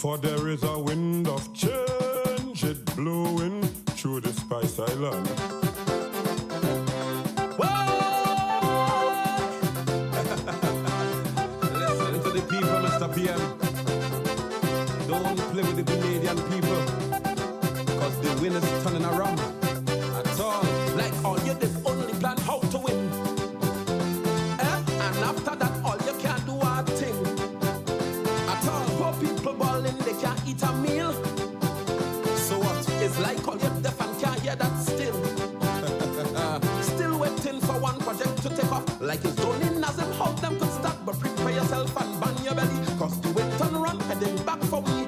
For there is a wind of change, it blowing through the Spice Island. Listen to the people, Mr. PM. Don't play with the Canadian people, cause the wind is turning around. At all. Like all you did only plan how to win. And after that all you can do a thing. At all, poor people balling, they can't eat a meal. So what? It's like all you deaf and can't hear that still. Still waiting for one project to take off. Like it's only Nazim how them could start. But prepare yourself and bang your belly, cause the wind turn around heading back for me.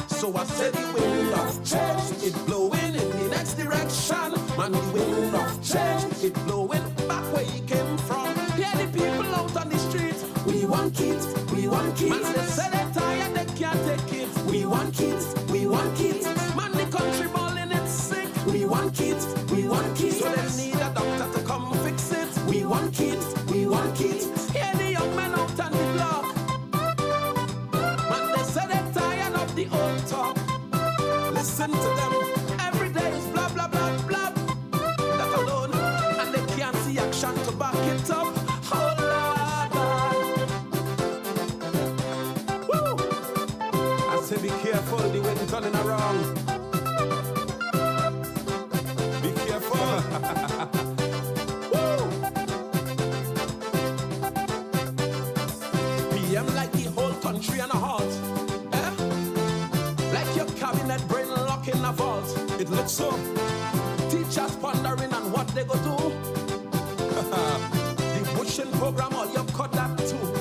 So I said the wind of change, it blowing in the next direction. Man, the wind of change, it blowing back where he came from. Yeah, the people out on the streets, we want kids, we want kids. Man, they say they're tired, they can't take it. We want kids, we want kids. Man, the country balling, it's sick. We want kids, we want kids. So they need a doctor to come fix it. We want kids, we want kids. Yeah, the young men out on the block. Man, they say they're tired of the old talk. Listen to them, every day is blah, blah, blah, blah. That alone, and they can't see action to back it up. Oh, Lord. Woo! I say be careful, the wind turning around. Be careful. Woo! PM like the whole country on a halt. Like your cabinet brain lock in a vault. It looks so. Teachers pondering on what they go do. The bushing program, all you cut that too.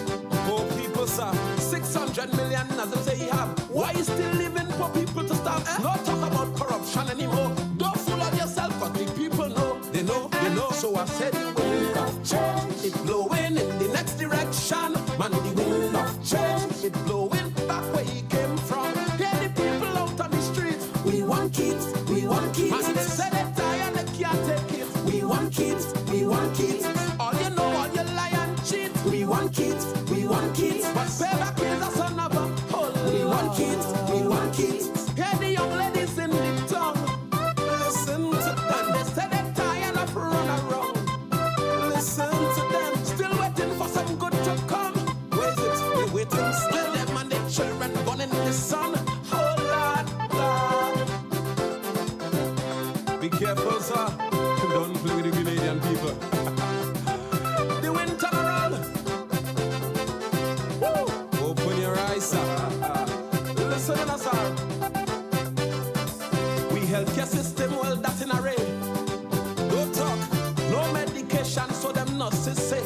Poor people, sir. 600 million as they say he have. Why you still living for people to starve? Not talk about corruption anymore. Don't fool on yourself, cause the people know. They know, they know. So I said the wind of change, it blowing in the next direction. Man, the wind of change, it blowing back where he came from. Yeah, the people out on the streets, we want kids, we want kids. Man, they say they're tired, they can't take it. We want kids, we want kids. All you know, all you lie and cheat. We want kids, we want kids. But payback is a son of a hole. We want kids, we want kids. Hear the young ladies in the tongue. Listen to them, they say they're tired of run around. Listen to them, still waiting for some good to come. Where is it? We're waiting still. Them and the children born in the sun. Oh Lord, Lord. Be careful, sir. Don't play with the Canadian people. The wind turn around. Woo! Open your eyes, sir. Listen to us, sir. We healthcare system, well, that's in array. Don't talk, no medication, so them nurses say.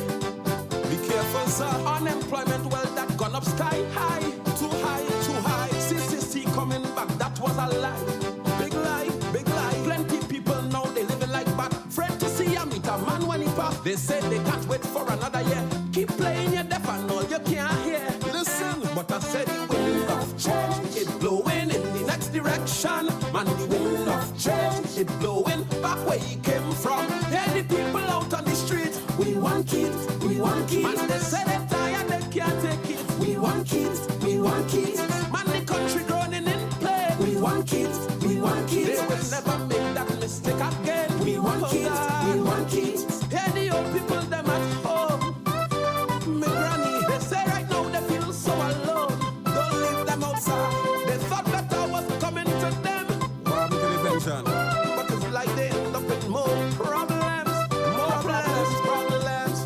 Be careful, sir. Unemployment, well, that gone up sky high. Too high, too high. CCC coming back, that was a lie. Big lie, big lie. Plenty people now, they living like bat. Afraid to see a meet a man when he pass. They say they can't wait for another year. Keep playing your deaf and all you can't hear. Listen, but I said the wind of change, it blowing in the next direction. Man, the wind of change, it blowing back where he came from. Yeah, the people out on the street, we want kids, we want kids. Man, they say they're tired, they can't take it. We want kids, we want kids. Man, the country groaning in play. We want kids, we want kids. They will never make that mistake again. We want kids, we want kids. Yeah, the old people, them at home. My granny, they say right now they feel so alone. Don't leave them outside. They thought better was coming to them. What happened to the pension? But it's like they end up with more problems. More problems, problems.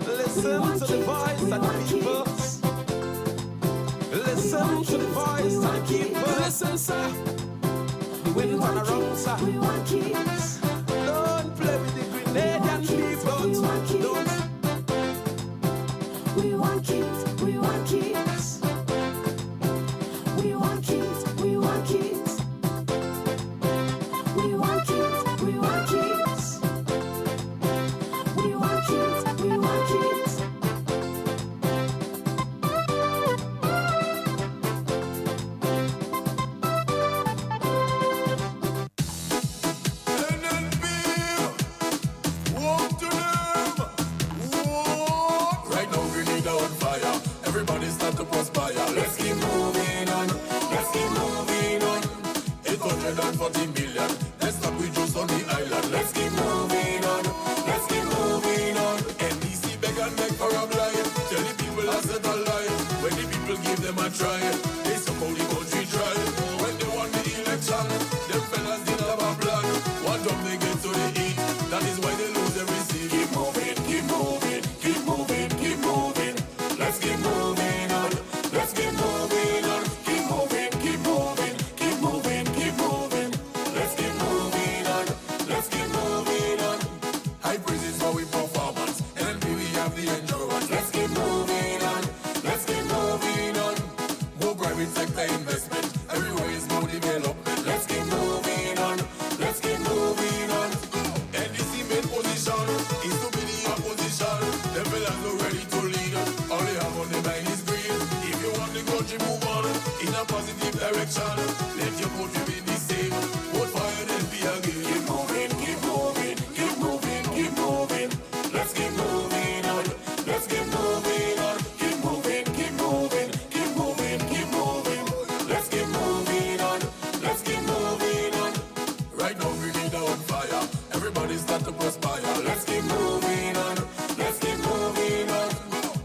Listen to the voice of the people. Listen to the voice of the people. Listen, sir. The wind on around, sir. We want kids. Don't play with the Grenadian people. Don't. We want kids. We want kids. We want kids. We want kids. We want kids. We want kids. We want kids. We want kids. No, no, try. They so how the country try. When they want the election, them fellas didn't have a plan. One time they get to the heat, that is why they lose every seat. Keep moving, keep moving, keep moving, keep moving. Let's keep moving on. Let's keep moving on. Keep moving, keep moving, keep moving, keep moving. Let's keep moving on. Let's keep moving on. High praises for we performance, and we have the endurance. Let's keep moving on. Let's keep moving on. More private sector investment. Everywhere is more development. Let's keep moving on. Let's keep moving on. NDC main position is to be the opposition. The fellas not ready to lead. All they have on their mind is greed. If you want the country move on in a positive direction, let your vote remain the same. Vote for your LP again. Keep moving, keep moving, keep moving, keep moving. Let's keep moving on. Let's keep moving on. Keep moving, keep moving, keep moving, keep moving. Let's keep moving on. Let's keep moving on. Right now we need on fire. Everybody start to perspire. Let's keep moving on. Let's keep moving on.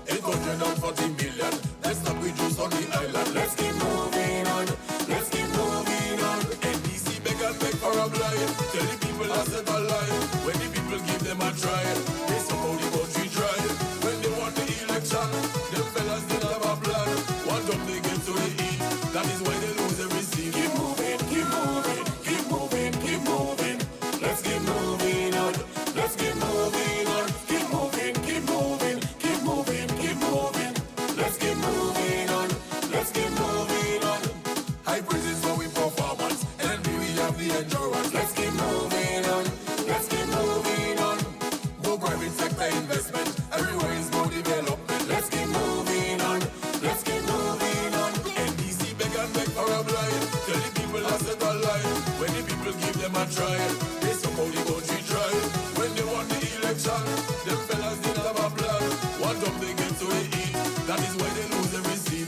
840 million. Let's not reduce on the island. Let's keep moving on. Let's keep moving on. NDC beg and beg for a blind. Tell the people I said a lie. When the people give them a try, they somehow the country try. When they want the election, them fellas didn't have a plan. One time they get to the heat, that is why they lose every seat. Keep moving, keep moving, keep moving, keep moving. Let's keep moving on. Let's keep moving on. Keep moving, keep moving, keep moving, keep moving. Let's keep moving on. Let's keep moving on. High praises for we performance, and we have the endurance. Let's keep moving on. Let's keep moving on. More private sector investment. Everywhere is more development. Let's keep moving on. Let's keep moving on. NDC beg and beg for a blind. Tell the people I said a lie. When the people give them a try, they somehow the country try. When they want the election, them fellas didn't have a plan. One time they get to the heat, that is why they lose every seat.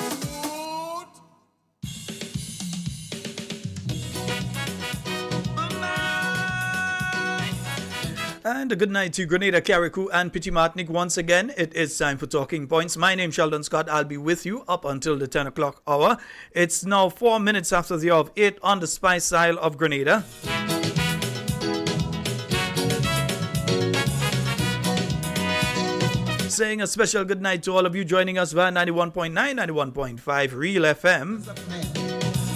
And a good night to Grenada, Carriacou, and Petit Martinique. Once again, it is time for Talking Points. My name is Sheldon Scott. I'll be with you up until the 10 o'clock hour. It's now 4 minutes after the hour of 8 on the Spice Isle of Grenada. Saying a special good night to all of you joining us via 91.9, 91.5 Real FM.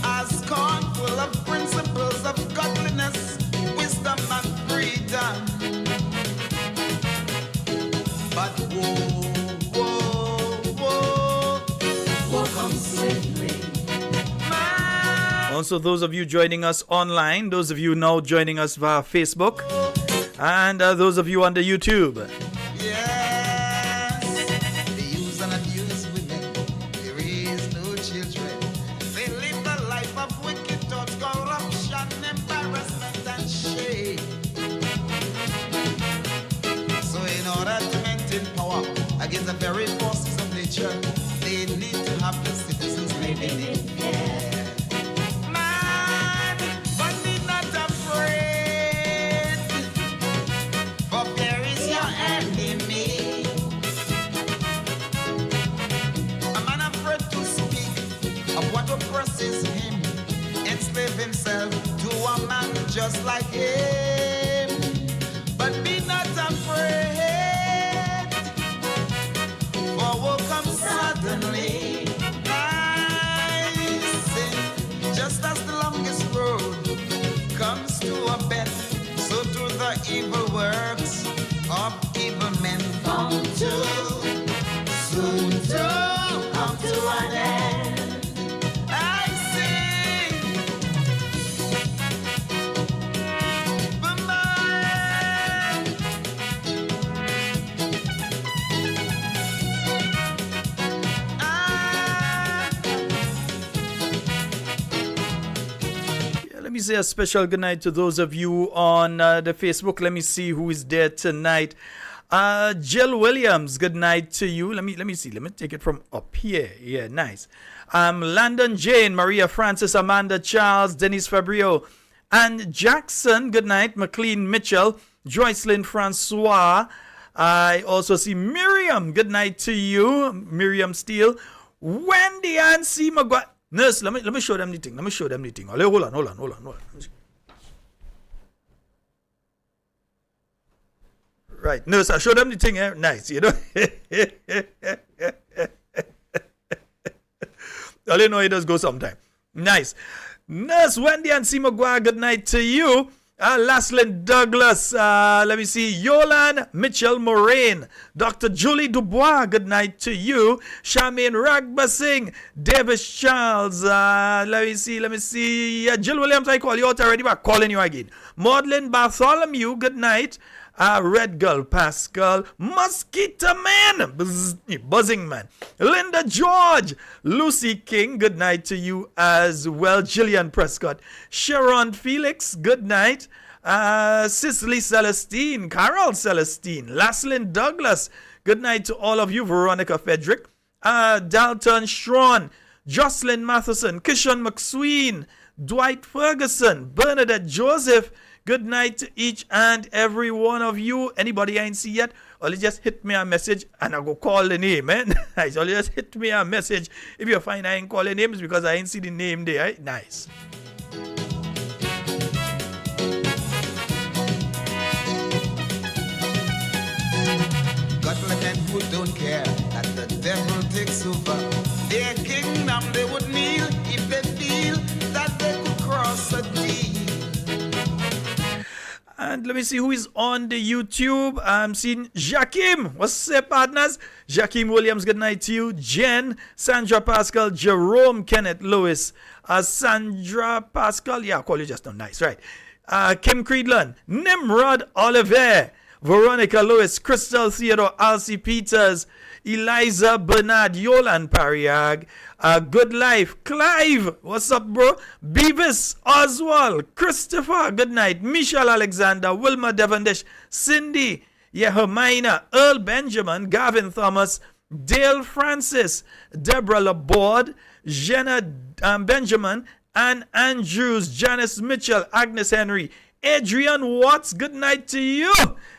As scornful of principles of godliness, wisdom and freedom. But woe comes swiftly. Also, those of you joining us online, those of you now joining us via Facebook, and those of you on the YouTube. Yes, they use and abuse women, they raise no children. They live the life of wicked thoughts, corruption, embarrassment, and shame. So in order to maintain power against the very forces of nature, they need to have the citizens living in fear. Man, but be not afraid, for fear is your enemy. A man afraid to speak of what oppresses him, enslave himself to a man just like him. But be not afraid, for will come suddenly. I say, just as the longest road comes to a bend, so do the evil works of evil men come to soon to come to an end. I sing, but Let me say a special good night to those of you on the Facebook. Let me see who is there tonight. Jill Williams, good night to you. Let me see. Let me take it from up here. Yeah, nice. Landon Jane, Maria Francis, Amanda Charles, Denise Fabrio, and Jackson, good night. McLean Mitchell, Joycelyn Francois. I also see Miriam, good night to you. Miriam Steele. Wendy and C. McGuire. Nurse, let me show them the thing. Hold on. Right, nurse, I show them the thing. Nice, you know. All you know, it does go sometime. Nice. Nurse Wendy and C. McGuire, good night to you. Laslin Douglas, let me see, Yolan Mitchell Moraine, Dr. Julie Dubois, good night to you. Charmaine Ragbasing, Davis Charles, let me see, Jill Williams, I call you out already, but calling you again. Maudlin Bartholomew, good night. Red Girl Pascal, Mosquito Man, Buzzing Man, Linda George, Lucy King, good night to you as well. Jillian Prescott, Sharon Felix, good night. Cicely Celestine, Carol Celestine, Laslin Douglas, good night to all of you. Veronica Frederick, Dalton Schron, Jocelyn Matheson, Kishon McSween, Dwight Ferguson, Bernadette Joseph. Good night to each and every one of you. Anybody I ain't see yet, only just hit me a message and I go call the name, man. Nice. Only just hit me a message. If you find I ain't calling names because I ain't see the name there, right? Nice. Godly who don't care that the devil takes over their kingdom, they would kneel if they feel that they could cross a deal. And let me see who is on the YouTube. I'm seeing Jakim. What's up, partners? Jakim Williams, good night to you. Jen, Sandra Pascal, Jerome Kenneth Lewis. Sandra Pascal, yeah, I'll call you just now. Nice, right. Kim Creedland, Nimrod Oliver, Veronica Lewis, Crystal Theodore, Alcy Peters, Eliza Bernard, Yolan Pariag, Good Life, Clive, what's up, bro? Beavis, Oswald, Christopher, good night. Michelle Alexander, Wilma Devendish, Cindy, Hermina, Earl Benjamin, Gavin Thomas, Dale Francis, Deborah Laborde, Jenna Benjamin, Ann Andrews, Janice Mitchell, Agnes Henry, Adrian Watts, good night to you.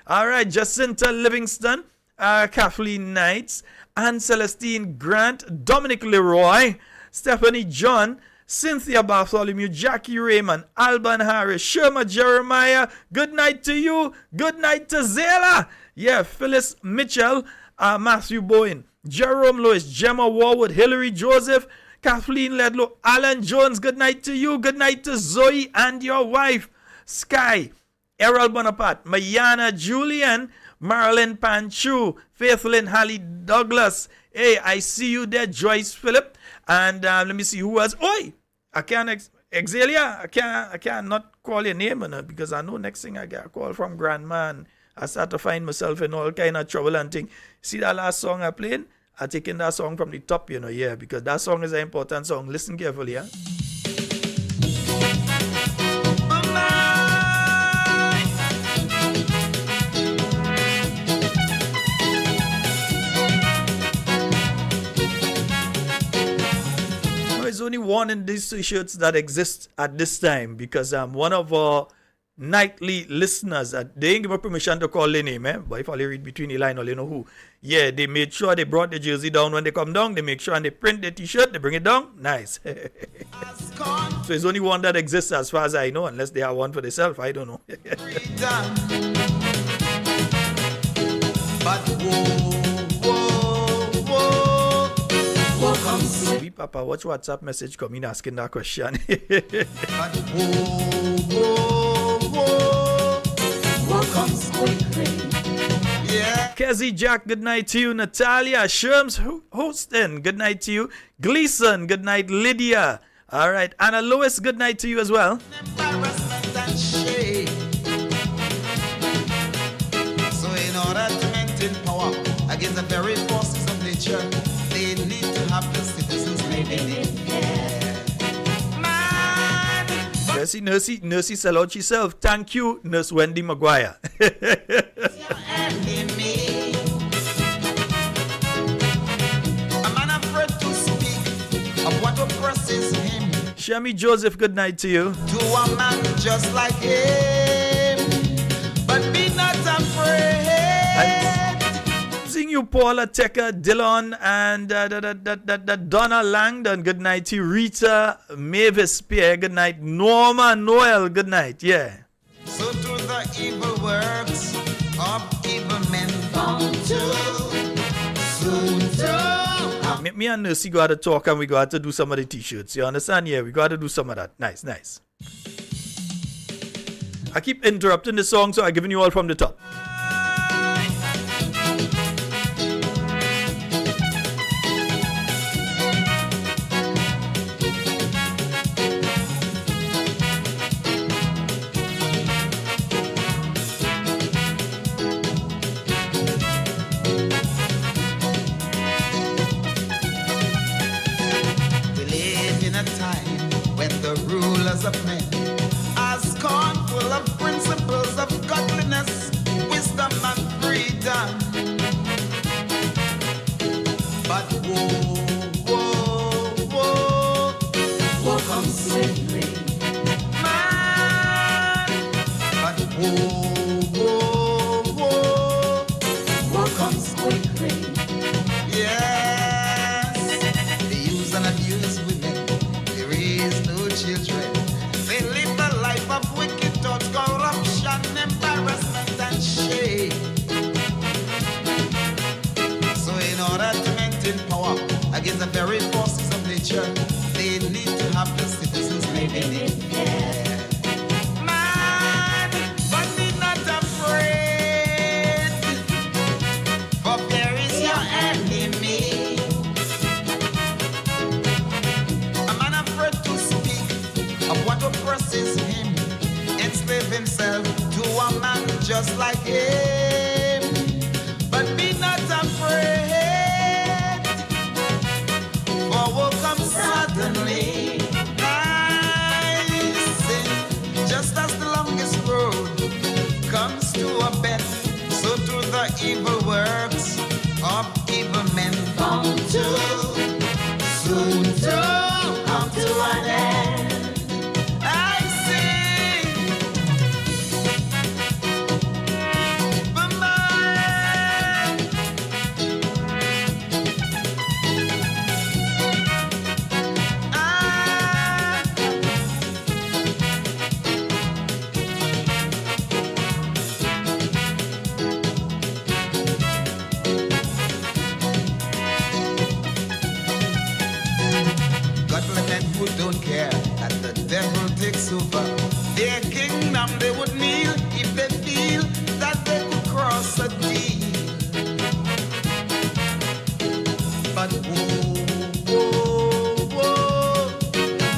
All right, Jacinta Livingston, Kathleen Knights, Anne Celestine Grant, Dominic Leroy, Stephanie John, Cynthia Bartholomew, Jackie Raymond, Alban Harris, Sherma Jeremiah, good night to you. Good night to Zela. Yeah, Phyllis Mitchell, Matthew Bowen, Jerome Lewis, Gemma Warwood, Hillary Joseph, Kathleen Ledlow, Alan Jones, good night to you. Good night to Zoe and your wife, Sky, Errol Bonaparte, Mayana Julian, Marilyn Panchu, Faithlyn Hallie Douglas. Hey, I see you there, Joyce Phillip. And let me see who else. Oi, I can't, Exalia, I can't not call your name because I know next thing I get a call from Grandma and I start to find myself in all kind of trouble and thing. See that last song I played? I taken that song from the top, yeah, because that song is an important song. Listen carefully, yeah. There's only one in these t-shirts that exists at this time because one of our nightly listeners, they ain't give me permission to call their name, but if I read between the line, all you know who. Yeah, they made sure they brought the jersey down when they come down. They make sure and they print the t-shirt, they bring it down. Nice. So there's only one that exists as far as I know, unless they have one for themselves. I don't know. We Papa, watch WhatsApp message coming asking that question. Yeah. Kezzy Jack, good night to you. Natalia Sherms Hostin, good night to you. Gleason, good night. Lydia, all right. Anna Lewis, good night to you as well. So in order to maintain power against the very forces of nature, they need to have the citizens living in fear. Nursey sell out herself. Thank you, Nurse Wendy Maguire. Shami Joseph, good night to you. To a man just like him, but be not afraid. greeting you, Paula Tecker, Dillon, and that Donna Langdon. Good night to you. Rita Mavis Pierre. Good night. Norma Noel. Good night. Yeah. So do the evil works of evil men bound to soon to. Me and Nursey got to talk and we got to do some of the t-shirts. You understand? Yeah, we got to do some of that. Nice, nice. I keep interrupting the song, so I'm giving you all from the top. Of men are scornful of principles of godliness, wisdom, and freedom. But woe comes swiftly, man. But woe comes quickly. Yes, they use and abuse women. They raise no children. They live the life of wicked thoughts, corruption, embarrassment, and shame. So in order to maintain power against the very forces of nature, they need to have the citizens living in fear. Man, but be not afraid, for fear is your enemy. A man afraid to speak of what oppresses him, enslave himself to a man just like him. But be not afraid, for will come suddenly. I say, just as the longest road comes to a bend, so do the evil works of evil men bound to soon to come to an end. Don't care that the devil takes over their kingdom. They would kneel if they feel that they could cross a deal. But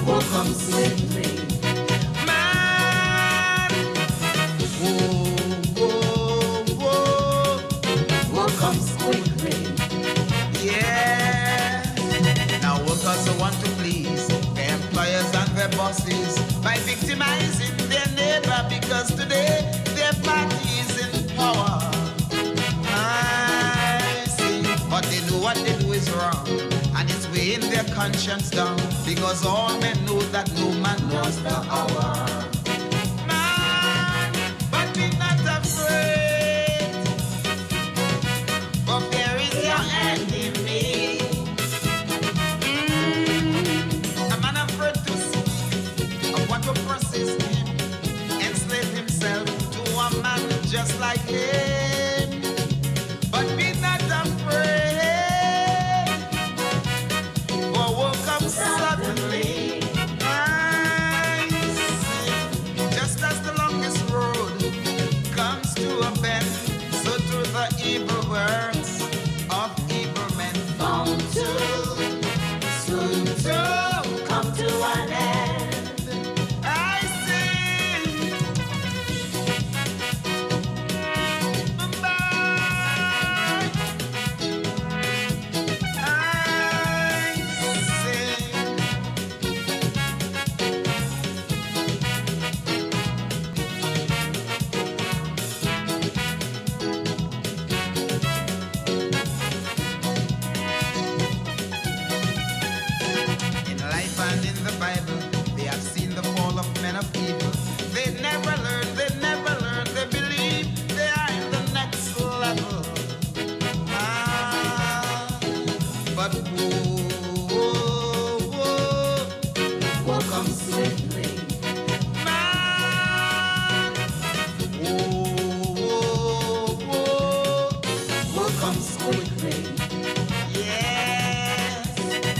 woe comes swiftly, man. Woe comes quickly. Yeah. Now workers who want to please employers and their bosses by victimizing their neighbor, because today their party is in power. I see, but they know what they do is wrong, and it's weighing their conscience down, because all men know that no man knows the hour. Man, but be not afraid, for there is your enemy. Oppresses him, enslave himself to a man just like him. But be not afraid, for will come suddenly. I see, But woe comes swiftly. Man, woe comes quickly. Yes,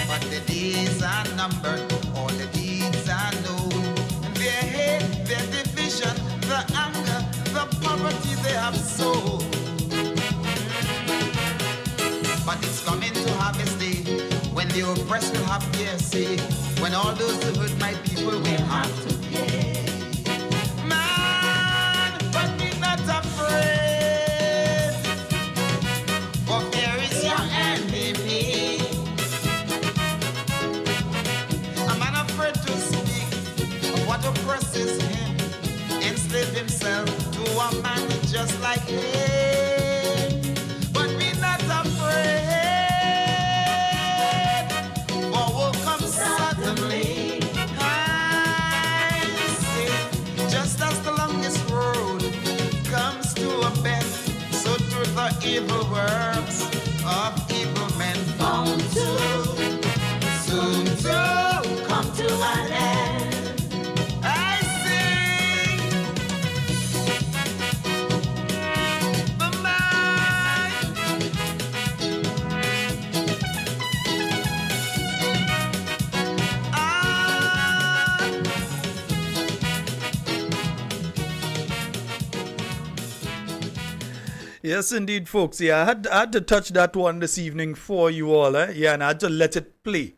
but the days are numbered, all the deeds are known. Their hate, their division, the anger, the poverty they have sown. But it's coming to harvest day, when the oppressed will have their say, when all those who hurt my people will have to pay. Man, but be not afraid, for there is your enemy. A man afraid to speak of what oppresses him, enslave himself to a man just like him. But be not afraid, for will come suddenly. I say, just as the longest road comes to a bend, so through the evil works of evil men bound to soon to come to an end. I sing the mind. Yes, indeed, folks. Yeah, I had to touch that one this evening for you all. Yeah, and I had to let it play.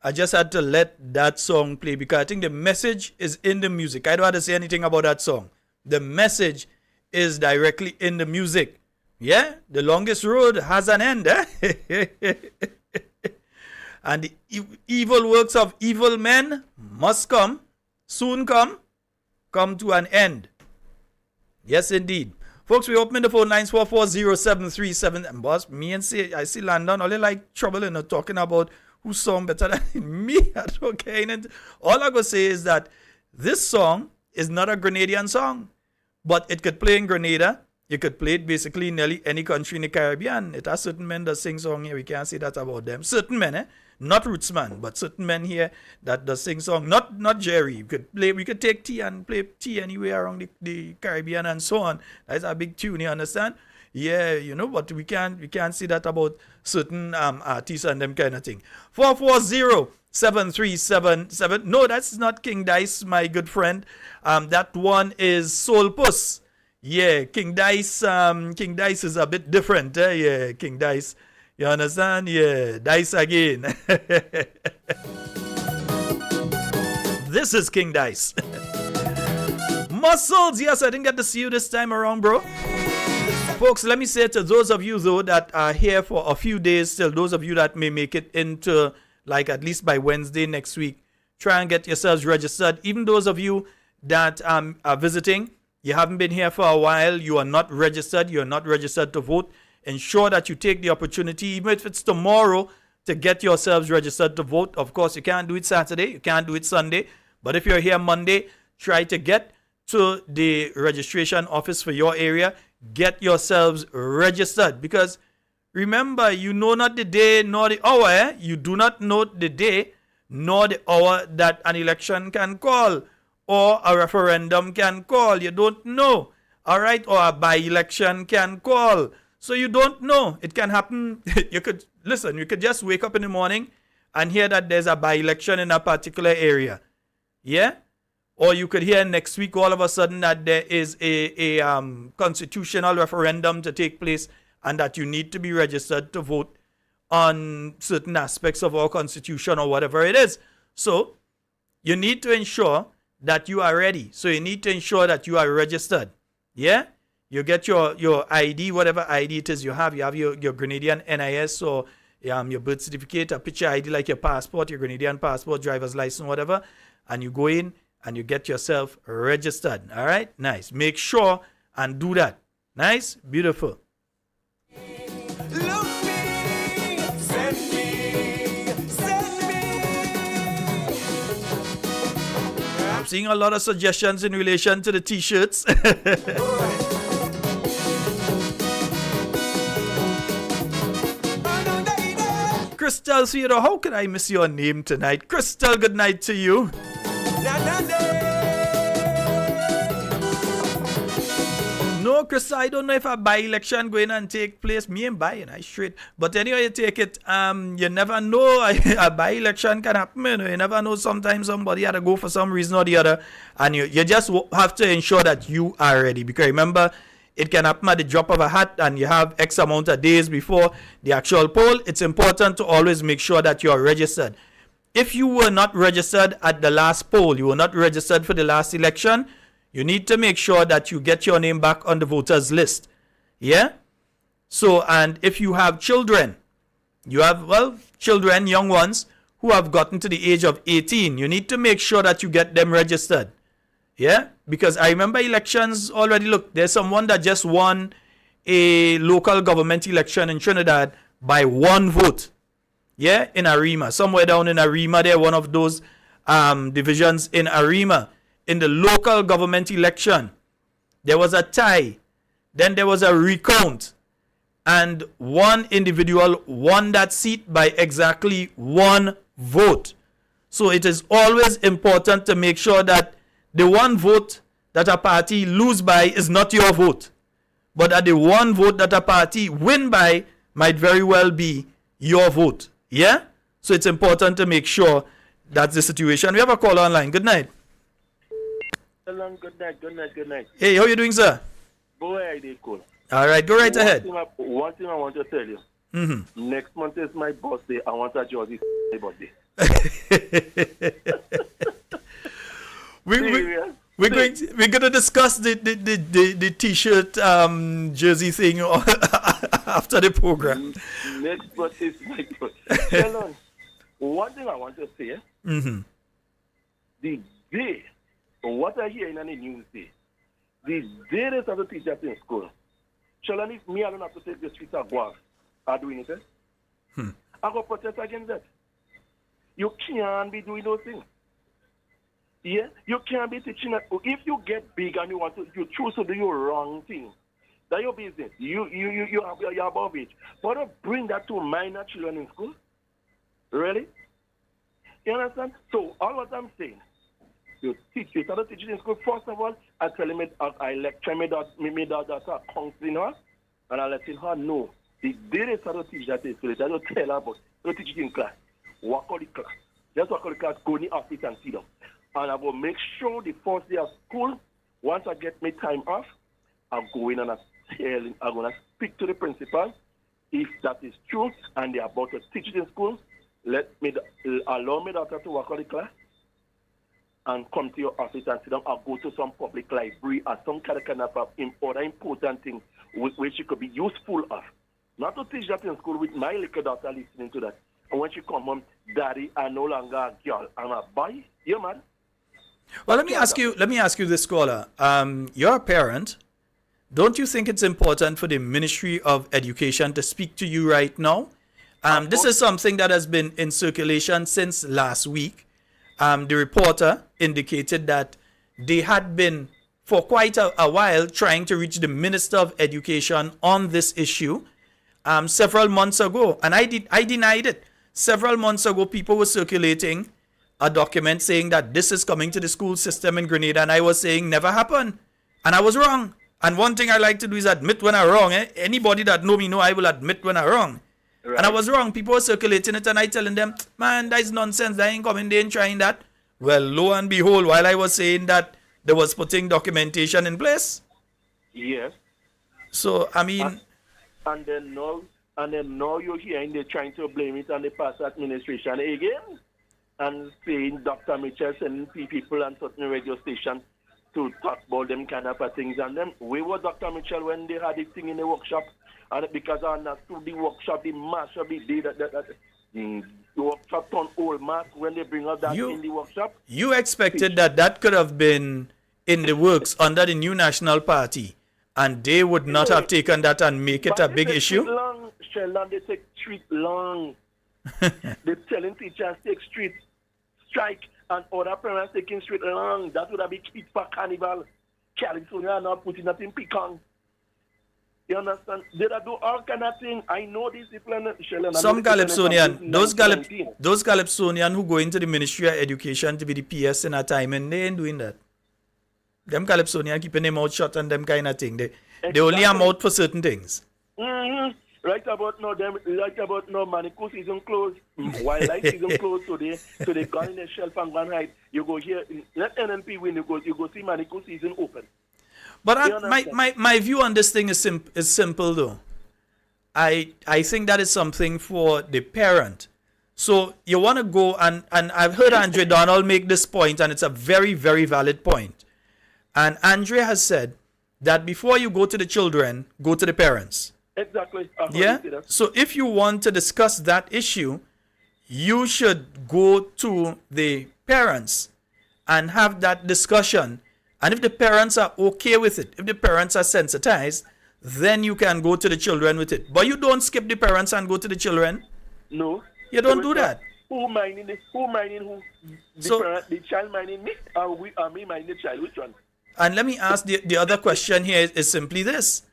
I just had to let that song play because I think the message is in the music. I don't have to say anything about that song. The message is directly in the music. Yeah, the longest road has an end. And the evil works of evil men must soon come to an end. Yes, indeed. Folks, we open the phone lines 440-737. And boss, I see Landon, all they like trouble in talking about who song better than me. I don't care. All I go say is that this song is not a Grenadian song, but it could play in Grenada. You could play it basically in nearly any country in the Caribbean. It has certain men that sing song here. We can't say that about them. Certain men, not Rootsman, but certain men here that does sing song. Not Jerry. We could take tea and play tea anywhere around the Caribbean and so on. That's a big tune, you understand? Yeah, but we can't say that about certain artists and them kind of thing. 440-7377. No, that's not King Dice, my good friend. That one is Soul Puss. Yeah, King Dice is a bit different. Yeah, King Dice. You understand? Yeah, Dice again. This is King Dice. Muscles, yes, I didn't get to see you this time around, bro. Folks, let me say to those of you, though, that are here for a few days still, those of you that may make it into, like, at least by Wednesday next week, try and get yourselves registered. Even those of you that are visiting, you haven't been here for a while, you are not registered to vote. Ensure that you take the opportunity, even if it's tomorrow, to get yourselves registered to vote. Of course, you can't do it Saturday, you can't do it Sunday, but if you're here Monday, try to get to the registration office for your area. Get yourselves registered, because remember, you know not the day nor the hour. You do not know the day nor the hour that an election can call or a referendum can call. You don't know. All right? Or a by-election can call. So you don't know. It can happen. You could just wake up in the morning and hear that there's a by-election in a particular area. Yeah? Or you could hear next week all of a sudden that there is a constitutional referendum to take place and that you need to be registered to vote on certain aspects of our constitution or whatever it is. So you need to ensure that you are ready. So you need to ensure that you are registered. Yeah? You get your ID, whatever ID it is you have. You have your Grenadian NIS or your birth certificate, a picture ID like your passport, your Grenadian passport, driver's license, whatever. And you go in and you get yourself registered. All right? Nice. Make sure and do that. Nice? Beautiful. Look me, send me. I'm seeing a lot of suggestions in relation to the t-shirts. Crystal Theodore. How could I miss your name tonight? Crystal, good night to you. No, Crystal, I don't know if a by-election going and take place. Me ain't buying, I straight. But anyway, you take it. You never know. A by-election can happen. You never know. Sometimes somebody had to go for some reason or the other. And you just have to ensure that you are ready. Because remember, it can happen at the drop of a hat and you have X amount of days before the actual poll. It's important to always make sure that you are registered. If you were not registered at the last poll, you were not registered for the last election, you need to make sure that you get your name back on the voters list. Yeah? So, and if you have children, you have, children, young ones, who have gotten to the age of 18, you need to make sure that you get them registered. Yeah? Because I remember elections already. Look, there's someone that just won a local government election in Trinidad by 1 vote. Yeah? In Arima. Somewhere down in Arima, there, one of those divisions in Arima. In the local government election, there was a tie. Then there was a recount. And one individual won that seat by exactly 1 vote. So it is always important to make sure that the 1 vote that a party lose by is not your vote. But that the 1 vote that a party win by might very well be your vote. Yeah? So it's important to make sure that's the situation. We have a call online. Good night. Good night. Hey, how you doing, sir? Boy, I did cool. All right, go right ahead. One thing I want to tell you. Next month is my birthday. I want a jersey for my birthday. We're going to discuss the t-shirt jersey thing after the program. Next month is my birthday. Hold on. One thing I want to say. The day, what I hear in the news day, the day they start to teach us in school, Shalani, me, I don't have to take the streets of Guam. Are doing it, I go protest against that. You can't be doing those things. Yeah? You can't be teaching that. If you get big and you choose to do your wrong thing, that's your business. You're above it. But don't bring that to minor children in school. Really? You understand? So all what I'm saying, you start to teach it in school. First of all, I tell him I lecture me that counseling her, and I let her know. The day they start to teach that in school, they don't tell her about. Don't teach it in class. Walk out the class. Just walk out the class, go in the office and sit down. And I will make sure the first day of school, once I get my time off, I'll go in and I'm going to speak to the principal. If that is true and they're about to teach it in school, allow me daughter to walk out the class and come to your office and sit down. I'll go to some public library or some kind of other important thing which she could be useful of. Not to teach that in school with my little daughter listening to that. And when she come home, Daddy, I'm no longer a girl, I'm a boy. Yeah, man. Well, let me ask you this, caller. You're a parent. Don't you think it's important for the Ministry of Education to speak to you right now? This is something that has been in circulation since last week. The reporter indicated that they had been for quite a while trying to reach the Minister of Education on this issue several months ago. And I denied it. Several months ago, people were circulating a document saying that this is coming to the school system in Grenada. And I was saying never happened. And I was wrong. And one thing I like to do is admit when I'm wrong. Anybody that know me know I will admit when I'm wrong. Right. And I was wrong. People were circulating it and I telling them, man, that's nonsense. They ain't coming, they ain't trying that. Well, lo and behold, while I was saying that, they was putting documentation in place. Yes. So, I mean... And then now you're hearing they're trying to blame it on the past administration again. And saying Dr. Mitchell sending people on certain radio stations to talk about them kind of things. And then, where was Dr. Mitchell when they had this thing in the workshop? And because I understood the workshop, the master, the day the workshop turned old mask when they bring up that in the workshop. You expected that could have been in the works under the new National Party, and they would not have taken that and make it a big issue? Long, Sheldon, they take street long. They're telling teachers take street strike and other parents taking street long. That would have been kids for carnival. California not putting that in pecan. You understand? They do all kind of things. I know discipline, Sheldon. Some Calypsonian, those 19. Calypsonian who go into the Ministry of Education to be the PS in a time, and they ain't doing that. Them Calypsonian keeping their mouth shut and them kind of thing. They only are out for certain things. Mm-hmm. Right about now, Manico season closed, wildlife season closed today. So they gone in the shelf and gone hide. You go here, let NNP win. You go see Manico season open. But my view on this thing is simple though. I think that is something for the parent. So you want to go and I've heard Andre Donald make this point, and it's a very, very valid point. And Andre has said that before you go to the children, go to the parents. Exactly. Yeah. So if you want to discuss that issue, you should go to the parents and have that discussion. And if the parents are okay with it, if the parents are sensitized, then you can go to the children with it. But you don't skip the parents and go to the children. No. You don't do that. Who minding this? Who minding who? The child minding me? Or me minding the child? Which one? And let me ask the other question here is simply this.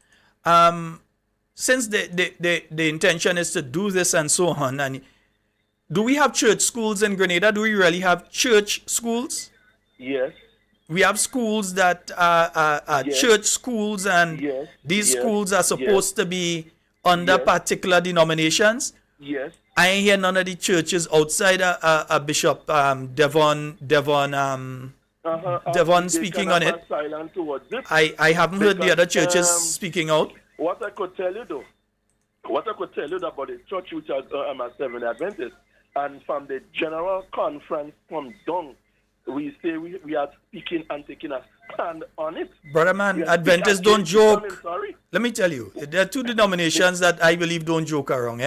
Since the intention is to do this and so on, and do we have church schools in Grenada? Do we really have church schools? Yes. We have schools that are yes. church schools, and yes. these yes. schools are supposed yes. to be under yes. particular denominations. Yes. I ain't hear none of the churches outside Bishop Devon speaking on it. I haven't heard the other churches speaking out. What I could tell you about the church which is a Seventh Adventist, and from the general conference from down, we say we are speaking and taking a stand on it. Brother man, Adventists don't joke. Let me tell you, there are two denominations that I believe don't joke around.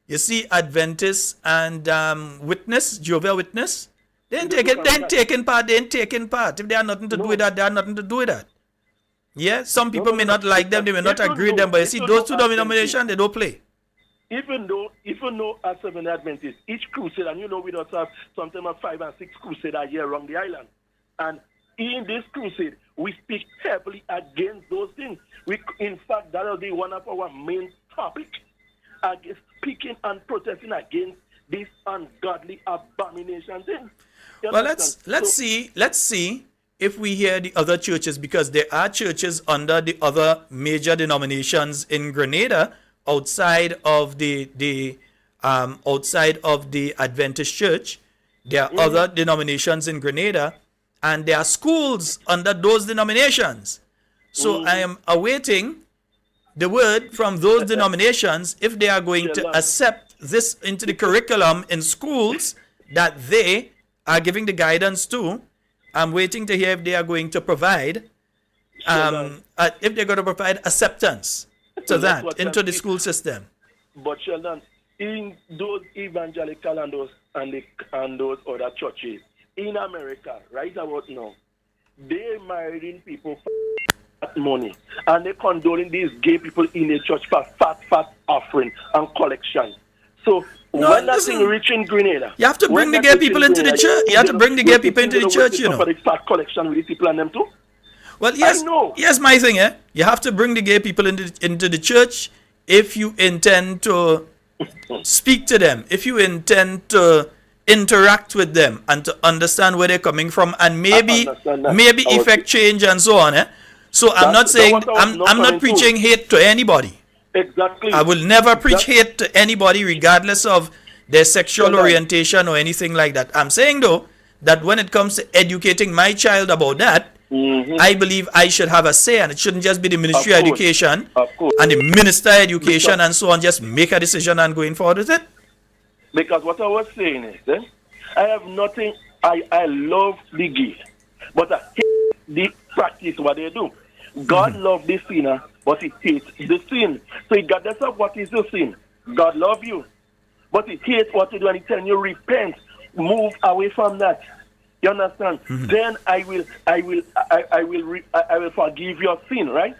You see, Adventists and Witness, Jehovah's Witness, they ain't taking part. If they have nothing to do with that, they have nothing to do with that. Yeah, some people may not like them, they may not agree with them, but you see, those two denominations, they don't play. Even though as Seventh Adventists, each crusade, and we don't have sometimes 5 and 6 crusades a year around the island. And in this crusade, we speak heavily against those things. In fact, that will be one of our main topics, against speaking and protesting against this ungodly abomination thing. Well, let's see if we hear the other churches, because there are churches under the other major denominations in Grenada outside of the Adventist Church. There are other denominations in Grenada, and there are schools under those denominations. So I am awaiting the word from those denominations if they are going to accept this into the curriculum in schools that they are giving the guidance to. I'm waiting to hear if they are going to provide, if they're going to provide acceptance to that into the school system. But Sheldon, in those evangelical and those other churches in America, right about now, they marrying people for money, and they condoning these gay people in the church for fat offering and collection. So when that thing reaching Grenada, you have to bring the gay people into the church. You have to bring the gay people into the church, For the fat collection with the people and them too. Well, yes, my thing, you have to bring the gay people into the church if you intend to speak to them, if you intend to interact with them and to understand where they're coming from, and maybe effect change and so on. So I'm not saying I'm not preaching hate to anybody. Exactly. I will never preach hate to anybody regardless of their sexual orientation or anything like that. I'm saying though that when it comes to educating my child about that, I believe I should have a say, and it shouldn't just be the Ministry of Education and the Minister of Education and so on, just make a decision and going forward with it. Because what I was saying is, I have nothing, I love the gay, but I hate the practice what they do. God loves the sinner, but he hates the sin. So regardless of what is the sin, God loves you, but he hates what you do, and he tells you repent, move away from that. You understand? Then I will forgive your sin, right?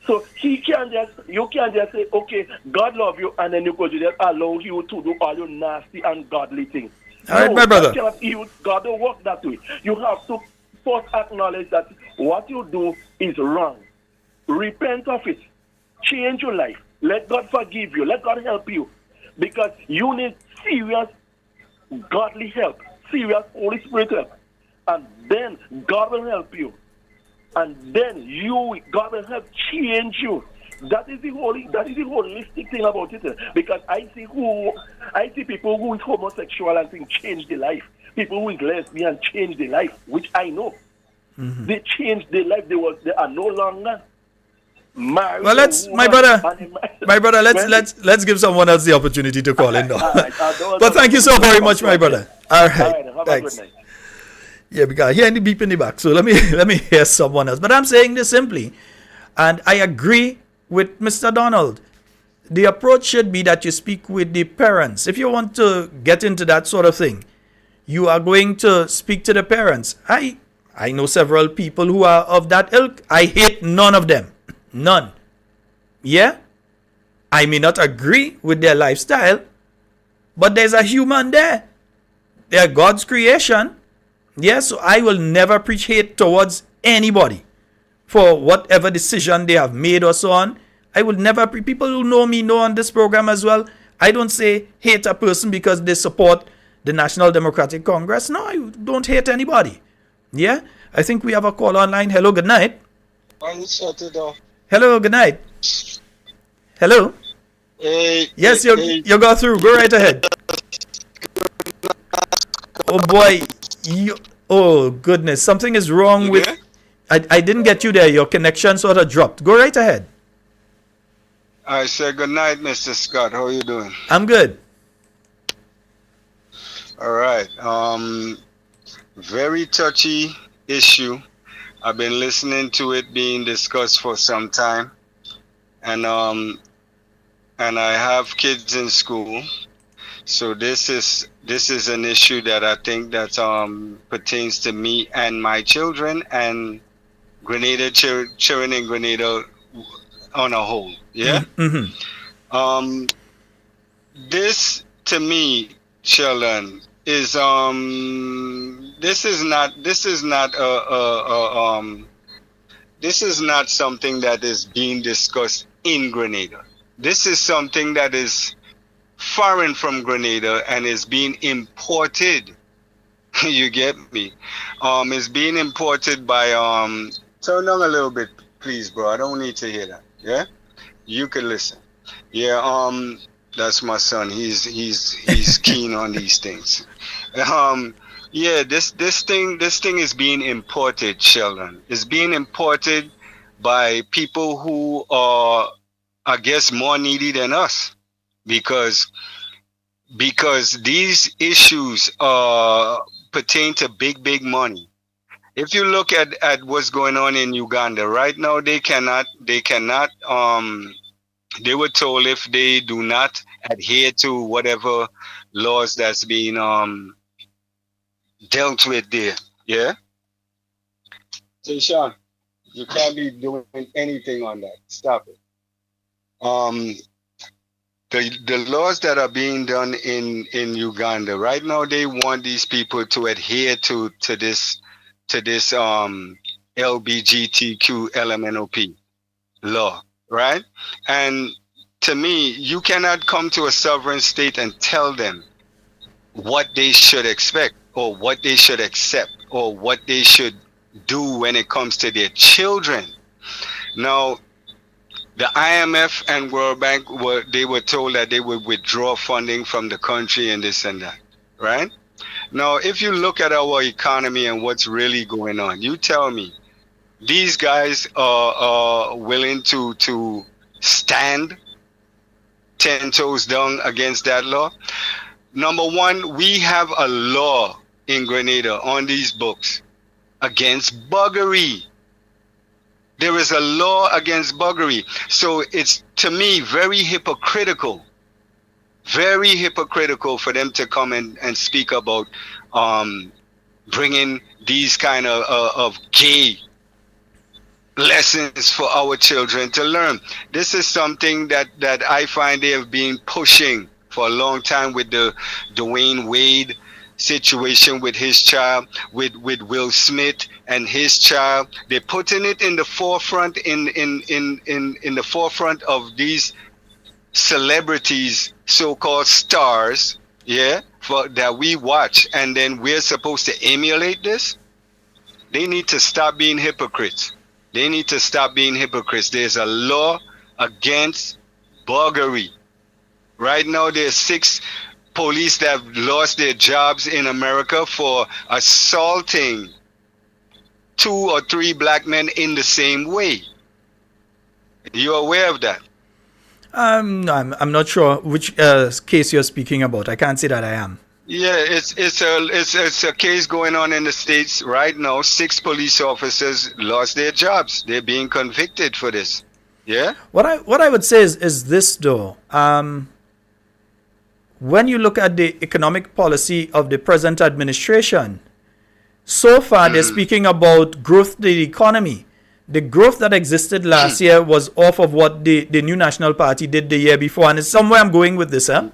So you can't just say, okay, God love you, and then you go to just allow you to do all your nasty and godly things. All right, my brother. God don't work that way. You have to first acknowledge that what you do is wrong. Repent of it. change your life. Let God forgive you. Let God help you. Because you need serious godly help, serious Holy Spirit help. And then God will help you. And then God will help change you. That is the holistic thing about it. Because I see people who is homosexual and things change their life. People who is lesbian change their life, which I know. They changed their life. They are no longer married. Well, my brother, let's give someone else the opportunity to call in now. But thank you so very much, my brother. All right, thanks. Yeah, because I hear the beep in the back, so let me hear someone else. But I'm saying this simply, and I agree with Mr. Donald. The approach should be that you speak with the parents. If you want to get into that sort of thing, you are going to speak to the parents. I know several people who are of that ilk. I hate none of them. None. Yeah? I may not agree with their lifestyle, but there's a human there. They are God's creation. Yeah, so I will never preach hate towards anybody for whatever decision they have made or so on. I will never, people who know me know on this program as well, I don't say hate a person because they support the National Democratic Congress. No, I don't hate anybody. Yeah? I think we have a call online. Hello, good night. Hello, good night. Hello? Yes, you got through. Go right ahead. Oh, boy. Oh, goodness. Something is wrong with... I didn't get you there. Your connection sort of dropped. Go right ahead. I said good night, Mr. Scott. How are you doing? I'm good. All right. Very touchy issue. I've been listening to it being discussed for some time. And I have kids in school. So this is an issue that I think that pertains to me and my children and Grenada children in Grenada on a whole. Yeah. Mm-hmm. This to me, children, is this is not something that is being discussed in Grenada. This is something that is foreign from Grenada and is being imported. You get me? It's being imported by turn down a little bit, please, bro. I don't need to hear that. Yeah? You can listen. Yeah, that's my son. He's keen on these things. Yeah, this thing is being imported, Sheldon. It's being imported by people who are, I guess, more needy than us. Because these issues pertain to big money. If you look at what's going on in Uganda right now, they were told if they do not adhere to whatever laws that's being dealt with there. Yeah. So Sean, you can't be doing anything on that. Stop it. The laws that are being done in Uganda right now, they want these people to adhere to this LBGTQ LMNOP law, right? And to me, you cannot come to a sovereign state and tell them what they should expect or what they should accept or what they should do when it comes to their children. Now, the IMF and World Bank were told that they would withdraw funding from the country and this and that, right? Now, if you look at our economy and what's really going on, you tell me, these guys are willing to stand 10 toes down against that law? Number one, we have a law in Grenada on these books against buggery. There is a law against buggery. So it's, to me, very hypocritical for them to come and speak about bringing these kind of gay lessons for our children to learn. This is something that I find they have been pushing for a long time with the Dwayne Wade situation with his child, with Will Smith and his child. They're putting it in the forefront in the forefront of these celebrities, so-called stars, that we watch, and then we're supposed to emulate this. They need to stop being hypocrites. There's a law against buggery. Right now, there's 6 police that have lost their jobs in America for assaulting 2 or 3 black men in the same way. You're aware of that? No, I'm not sure which case you're speaking about. I can't say that I am. Yeah, it's a case going on in the States right now. 6 police officers lost their jobs. They're being convicted for this. Yeah. What I would say is this though. When you look at the economic policy of the present administration, so far they're speaking about growth of the economy. The growth that existed last year was off of what the New National Party did the year before, and it's somewhere I'm going with this, huh?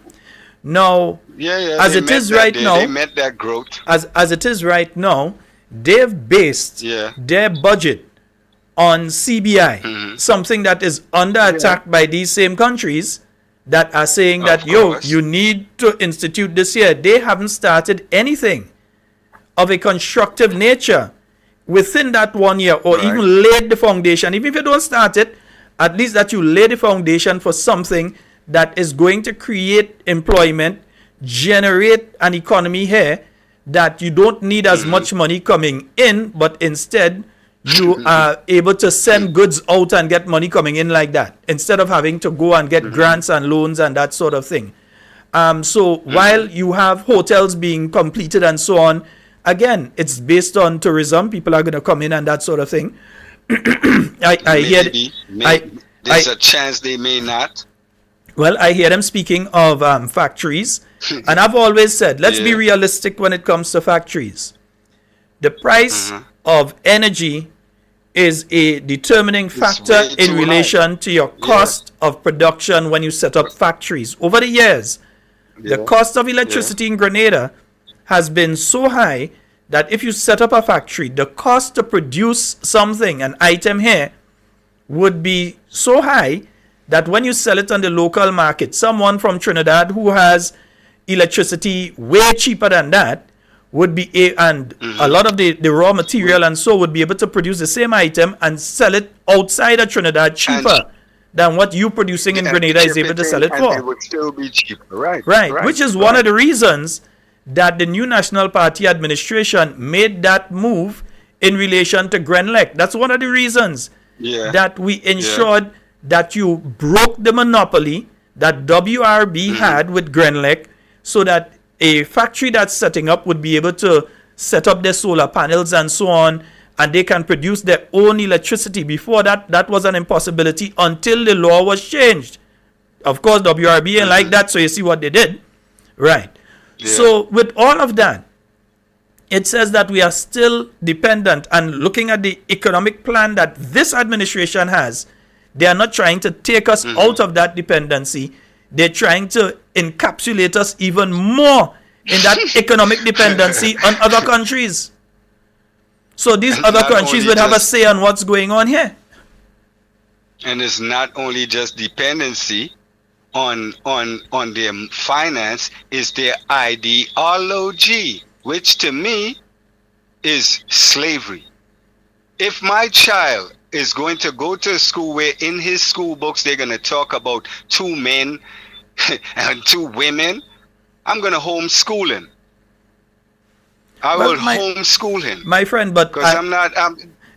Now, as it is right now, they met that growth. As it is right now, they've based their budget on CBI, something that is under attack by these same countries that are saying that, you need to institute this year. They haven't started anything of a constructive nature within that 1 year, or even laid the foundation. Even if you don't start it, at least that you lay the foundation for something that is going to create employment, generate an economy here, that you don't need as much money coming in, but instead you are able to send goods out and get money coming in like that, instead of having to go and get grants and loans and that sort of thing. So while you have hotels being completed and so on, again, it's based on tourism. People are going to come in and that sort of thing. There's a chance they may not. Well, I hear them speaking of factories. And I've always said, let's be realistic when it comes to factories. The price of energy is a determining factor in relation to your cost of production when you set up factories. Over the years, the cost of electricity in Grenada has been so high that if you set up a factory, the cost to produce something, an item here, would be so high that when you sell it on the local market, someone from Trinidad who has electricity way cheaper than that would be a lot of the raw material and so would be able to produce the same item and sell it outside of Trinidad cheaper than what you producing in Grenada is able to sell it for. It would still be cheaper, right? Which is one of the reasons that the New National Party administration made that move in relation to Grenlec. That's one of the reasons that we ensured that you broke the monopoly that WRB had with Grenlec, so that a factory that's setting up would be able to set up their solar panels and so on, and they can produce their own electricity. Before that, that was an impossibility until the law was changed. Of course, WRB ain't like that, so you see what they did. Right. So with all of that, it says that we are still dependent, and looking at the economic plan that this administration has, they are not trying to take us out of that dependency. They're trying to encapsulate us even more in that economic dependency on other countries. So these other countries would have a say on what's going on here. And it's not only just dependency on their finance, it's their ideology, which to me is slavery. If my child is going to go to a school where in his school books they're going to talk about 2 men and 2 women, I'm going to homeschool him. I will homeschool him. My friend, but because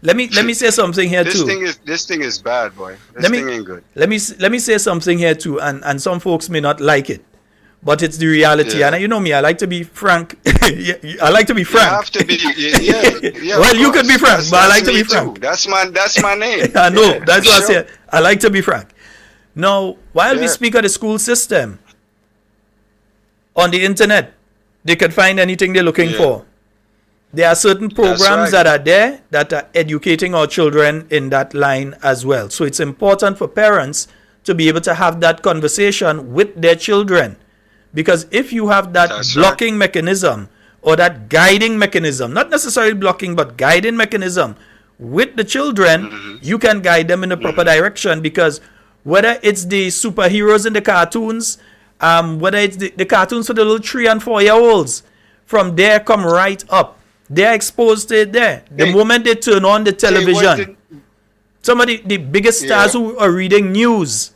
let me say something here too. This thing is bad, boy. This thing ain't good. Let me say something here too, and some folks may not like it, but it's the reality. And you know me, I like to be frank. I like to be frank. You have to be. Well, you could be frank, but I like to be frank. Too. That's my name. I know. That's what I said. I like to be frank. Now, while we speak of the school system, on the internet, they can find anything they're looking for. There are certain programs that are there that are educating our children in that line as well. So it's important for parents to be able to have that conversation with their children. Because if you have that blocking mechanism, or that guiding mechanism, not necessarily blocking, but guiding mechanism with the children, you can guide them in the proper direction. Because whether it's the superheroes in the cartoons, whether it's the cartoons for the little 3 and 4 year olds, from there come right up. They're exposed to it there. The moment they turn on the television, some of the biggest stars who are reading news,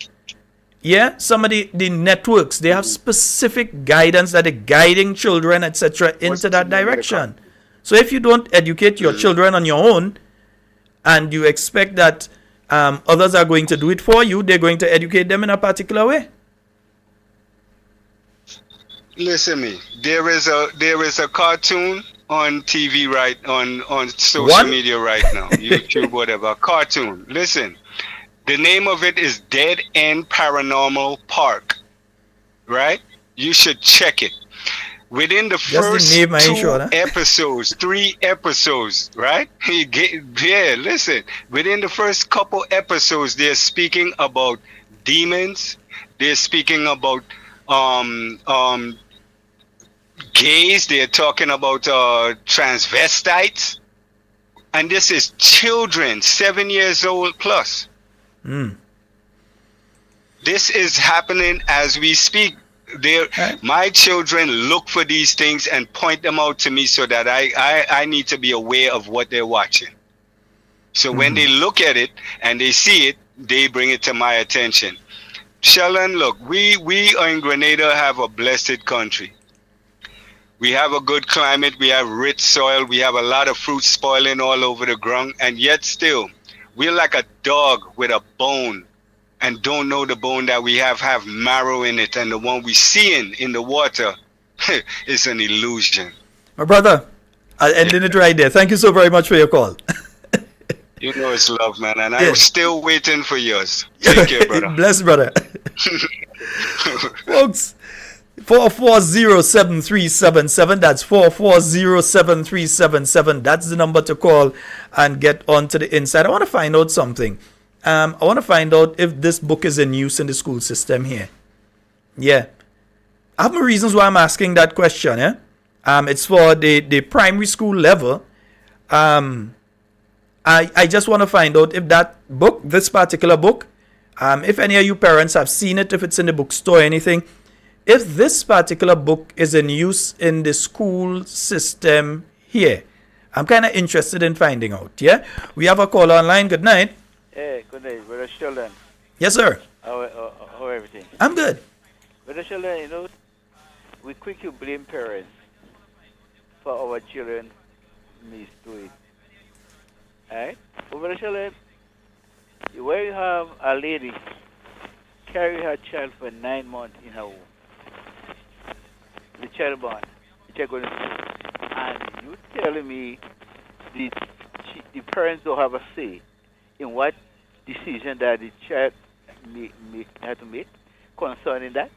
some of the networks, they have specific guidance that are guiding children, etc., into that direction. So if you don't educate your children on your own, and you expect that others are going to do it for you, they're going to educate them in a particular way. Listen me. There is a cartoon on TV on social media right now, YouTube, whatever. Cartoon. Listen, the name of it is Dead End Paranormal Park. Right? You should check it. Within the first 3 episodes, right? Listen. Within the first couple episodes, they're speaking about demons. They're speaking about gays. They're talking about transvestites. And this is children, 7 years old plus. This is happening as we speak. My children look for these things and point them out to me so that I need to be aware of what they're watching. So when they look at it and they see it, they bring it to my attention. Sheldon, look, we in Grenada have a blessed country. We have a good climate. We have rich soil. We have a lot of fruit spoiling all over the ground. And yet still, we're like a dog with a bone and don't know the bone that we have marrow in it, and the one we see in the water is an illusion. My brother, I'll end it right there. Thank you so very much for your call. You know it's love, man, and I'm still waiting for yours. Take care, brother. Bless, brother. Folks, 440-7377. That's 440-7377. That's the number to call and get on to the inside. I want to find out something. I want to find out if this book is in use in the school system here. I have my reasons why I'm asking that question. It's for the primary school level. I just want to find out if that book, this particular book, if any of you parents have seen it, if it's in the bookstore or anything, if this particular book is in use in the school system here. I'm kind of interested in finding out. We have a call online. Good night. Hey, good night, Brother Sheldon. Yes, sir. How everything? I'm good. Brother Sheldon, we quickly blame parents for our children misdoing. Alright? But Brother Sheldon, where you have a lady carry her child for 9 months in her womb, the child born, the child going to school, and you telling me the parents don't have a say in what decision that the child had to make concerning that?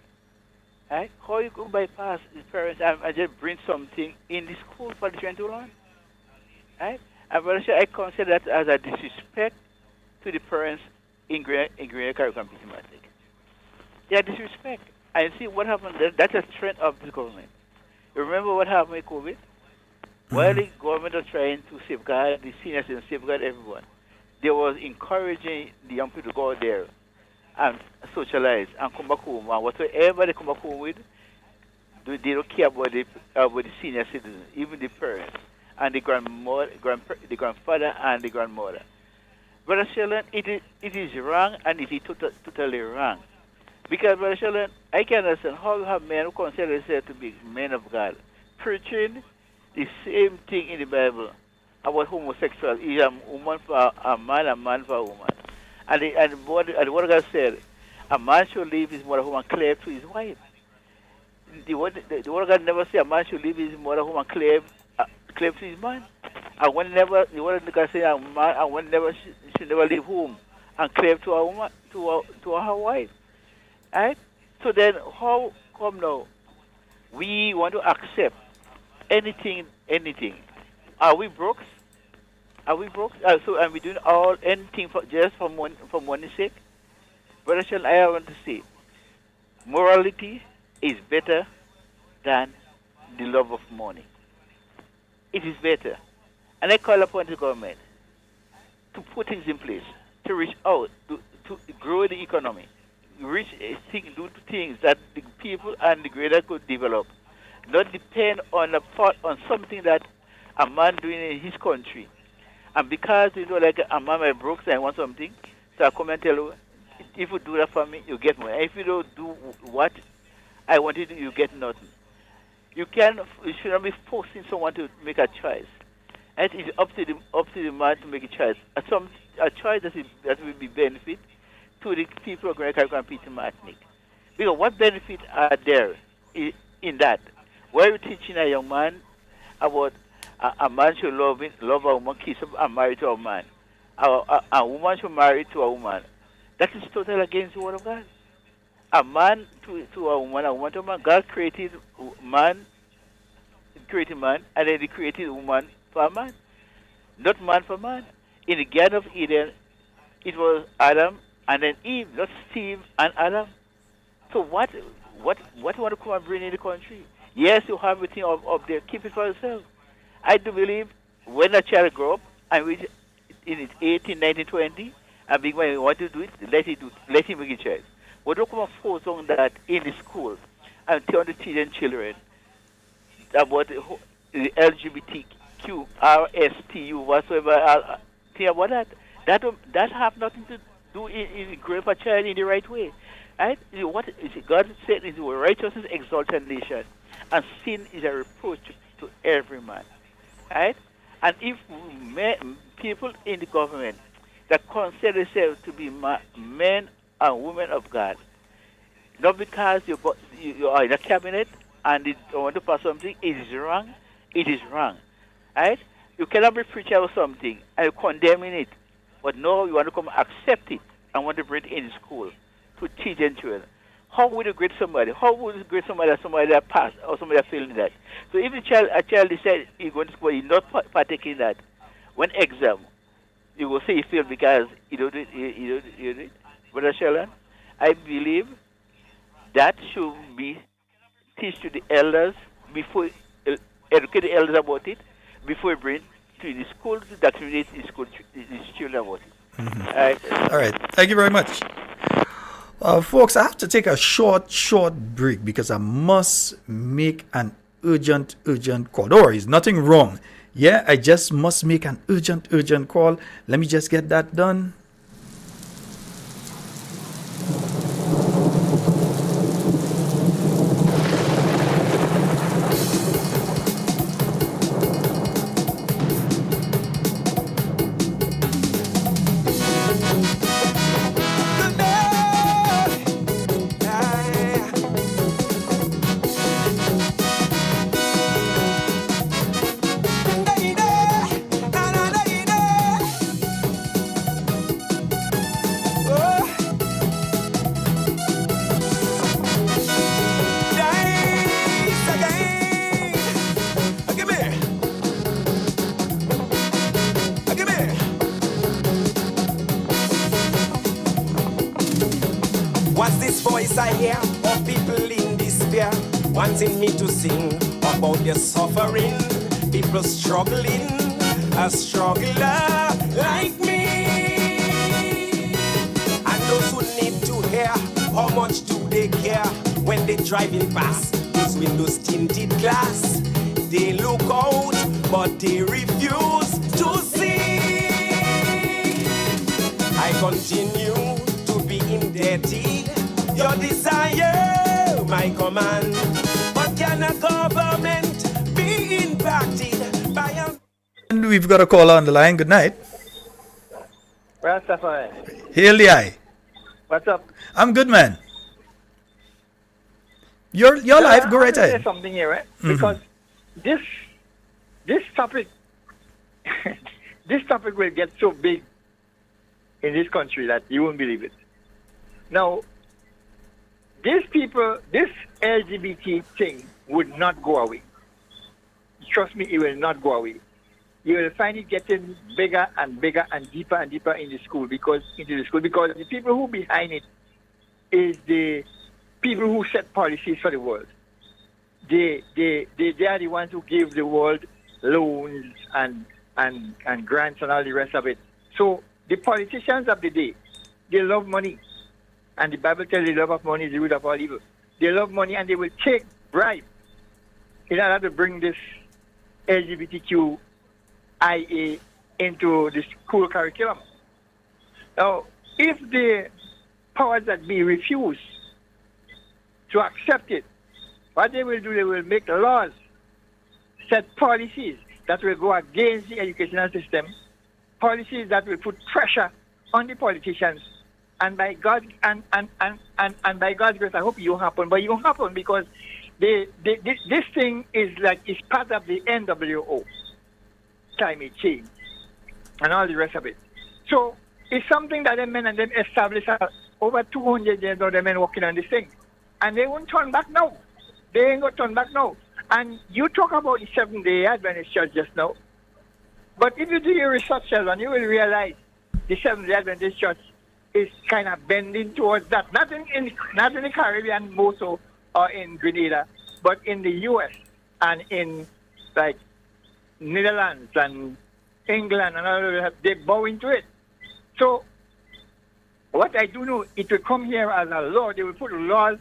Right? How you can bypass the parents and just bring something in the school for the children to learn? Right? And I consider that as a disrespect to the parents in Grenada curriculum systematic. Disrespect. And see what happened there, that's a trend of the government. You remember what happened with COVID? While the government was trying to safeguard the seniors and safeguard everyone, they was encouraging the young people to go out there and socialize and come back home. And whatever they come back home with, they don't care about the senior citizens, even the parents and the the grandfather and the grandmother. Brother Sheldon, it is wrong, and it is totally wrong. Because, Brother Sheldon, I can understand how you have men who consider themselves to be men of God preaching the same thing in the Bible about homosexual. Is a woman for a man for a woman. And the word of God said, a man should leave his mother home and cleave to his wife. The word of God never said a man should leave his mother home and cleave to his man. And the word of God said a woman should never leave home and cleave to a woman, to her wife. Right? So then, how come now we want to accept anything? Are we broke? So are we doing anything for money's sake? Brother Sheldon, I want to say, morality is better than the love of money. it is better. And I call upon the government to put things in place, to reach out, to grow the economy, do things that the people and the greater could develop, not depend on on something that a man doing in his country. And because, like a man might broke and I want something, so I come and tell you, if you do that for me, you get more. If you don't do what I want you to do, you get nothing. You should not be forcing someone to make a choice. And it is up to the man to make a choice. A choice that will be benefit to the people of America who compete in Martinique. Because what benefits are there in that? Why are you teaching a young man about a man should love a woman, kiss and marry to a man? A woman should marry to a woman. That is totally against the word of God. A man to a woman to a man. God created man, and then he created woman for a man, not man for man. In the Garden of Eden, it was Adam and then Eve, not Steve and Adam. So what you want to come and bring in the country? Yes, you have everything up there. Keep it for yourself. I do believe when a child grow up and reach in his 18, 19, 20, and big when he want to do it, let him make a choice. But don't come and force on that in the school and tell the children about the LGBTQ, RSTU, whatsoever. Think about that. That have nothing to do in growing a child in the right way. Right? What God said is righteousness exalts a nation, and sin is a reproach to every man. Right? And if people in the government that consider themselves to be men and women of God, not because you are in a cabinet and you want to pass something, it is wrong. It is wrong. Right? You cannot be preaching about something and you condemning it, but no, you want to come accept it and want to bring it in school to teach children. How would you grade somebody? How would you grade somebody that passed or somebody that failed in that? So if a child decides he's going to school, he's not partaking in that, when exam, you will say he failed because you don't do it. Brother Sheldon, I believe that should be teach to the elders before educate the elders about it before we bring to the school to document the school the children about it. Mm-hmm. All right. Thank you very much. Folks, I have to take a short break because I must make an urgent call. Don't worry, there's nothing wrong. Yeah, I just must make an urgent call. Let me just get that done. What's this voice I hear of people in despair, wanting me to sing about their suffering? People struggling, a struggler like me. And those who need to hear, how much do they care when they driving past those windows tinted glass? They look out, but they refuse to see. I continue to be indebted. Your desire, my command. But can a government be impacted by a... And we've got a caller on the line. Good night. Rastafari. Hail the eye. What's up? I'm good, man. Your life, go right ahead. Say something here, right? Because this topic this topic will get so big in this country that you won't believe it. Now, these people, this LGBT thing would not go away. Trust me, it will not go away. You will find it getting bigger and bigger and deeper in the school because the people who behind it is the people who set policies for the world. They are the ones who give the world loans and grants and all the rest of it. So the politicians of the day, they love money. And the Bible tells the love of money is the root of all evil. They love money and they will take bribe in order to bring this LGBTQIA into the school curriculum. Now, if the powers that be refuse to accept it, what they will do, they will make laws, set policies that will go against the educational system, policies that will put pressure on the politicians. And by God and by God's grace, I hope it won't happen. But it won't happen because this thing is part of the NWO, climate change, and all the rest of it. So it's something that the men and them established over 200 years ago. The men working on this thing, and they won't turn back now. They ain't gonna turn back now. And you talk about the Seventh-day Adventist Church just now, but if you do your research, Sheldon, you will realize the Seventh-day Adventist Church is kind of bending towards that. Not in the Caribbean, more so, or in Grenada, but in the U.S. and in like Netherlands and England and all of that. They bow into it. So what I do know, it will come here as a law. They will put laws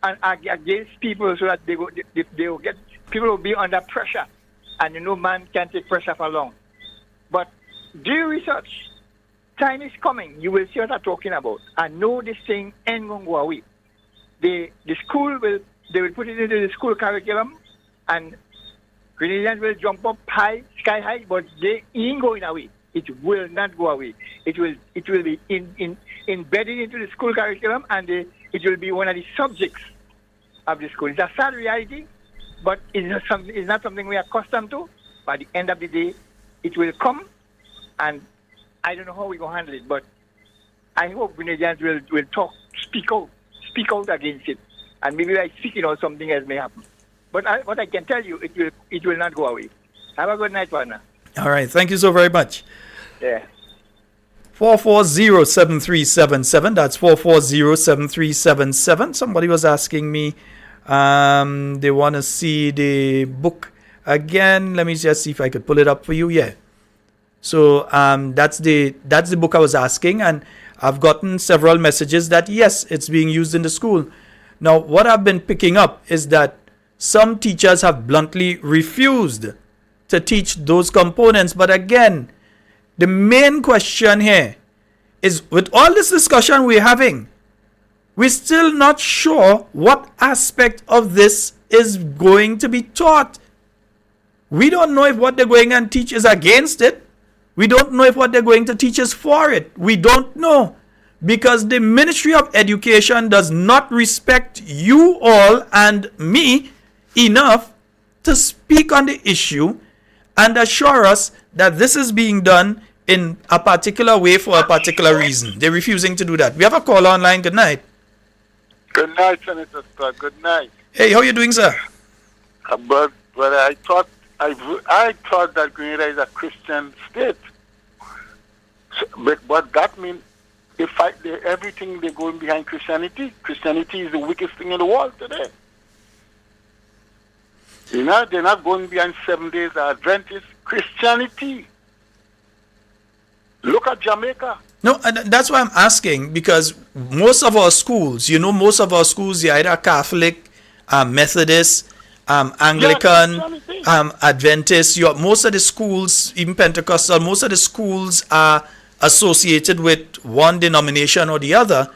against people so that they will get people will be under pressure, and man can take pressure for long. But do your research. Time is coming. You will see what I'm talking about. I know this thing ain't going to go away. The school they will put it into the school curriculum, and Grenadians will jump up high, sky high, but they ain't going away. It will not go away. It will be embedded into the school curriculum, and it will be one of the subjects of the school. It's a sad reality, but it's not something we are accustomed to. By the end of the day, it will come, and I don't know how we're going to handle it, but I hope Grenadians will speak out against it. And maybe by speaking out, something else may happen. But what I can tell you, it will not go away. Have a good night, partner. All right. Thank you so very much. Yeah. 440-7377. That's 440-7377. Somebody was asking me, they want to see the book again. Let me just see if I could pull it up for you. Yeah. So that's the book I was asking, and I've gotten several messages that yes, it's being used in the school. Now, what I've been picking up is that some teachers have bluntly refused to teach those components. But again, the main question here is, with all this discussion we're having, we're still not sure what aspect of this is going to be taught. We don't know if what they're going and teach is against it. We don't know if what they're going to teach is for it. We don't know, because the Ministry of Education does not respect you all and me enough to speak on the issue and assure us that this is being done in a particular way for a particular reason. They're refusing to do that. We have a call online. Good night. Good night, Senator Scott. Good night. Hey, how you doing, sir? But I thought that Grenada is a Christian state. But that means everything they're going behind Christianity. Christianity is the weakest thing in the world today. They're not going behind 7 days Adventist Christianity. Look at Jamaica. No, that's why I'm asking, because most of our schools, they're either Catholic, Methodist, Anglican, Adventist. Most of the schools, even Pentecostal, most of the schools are associated with one denomination or the other.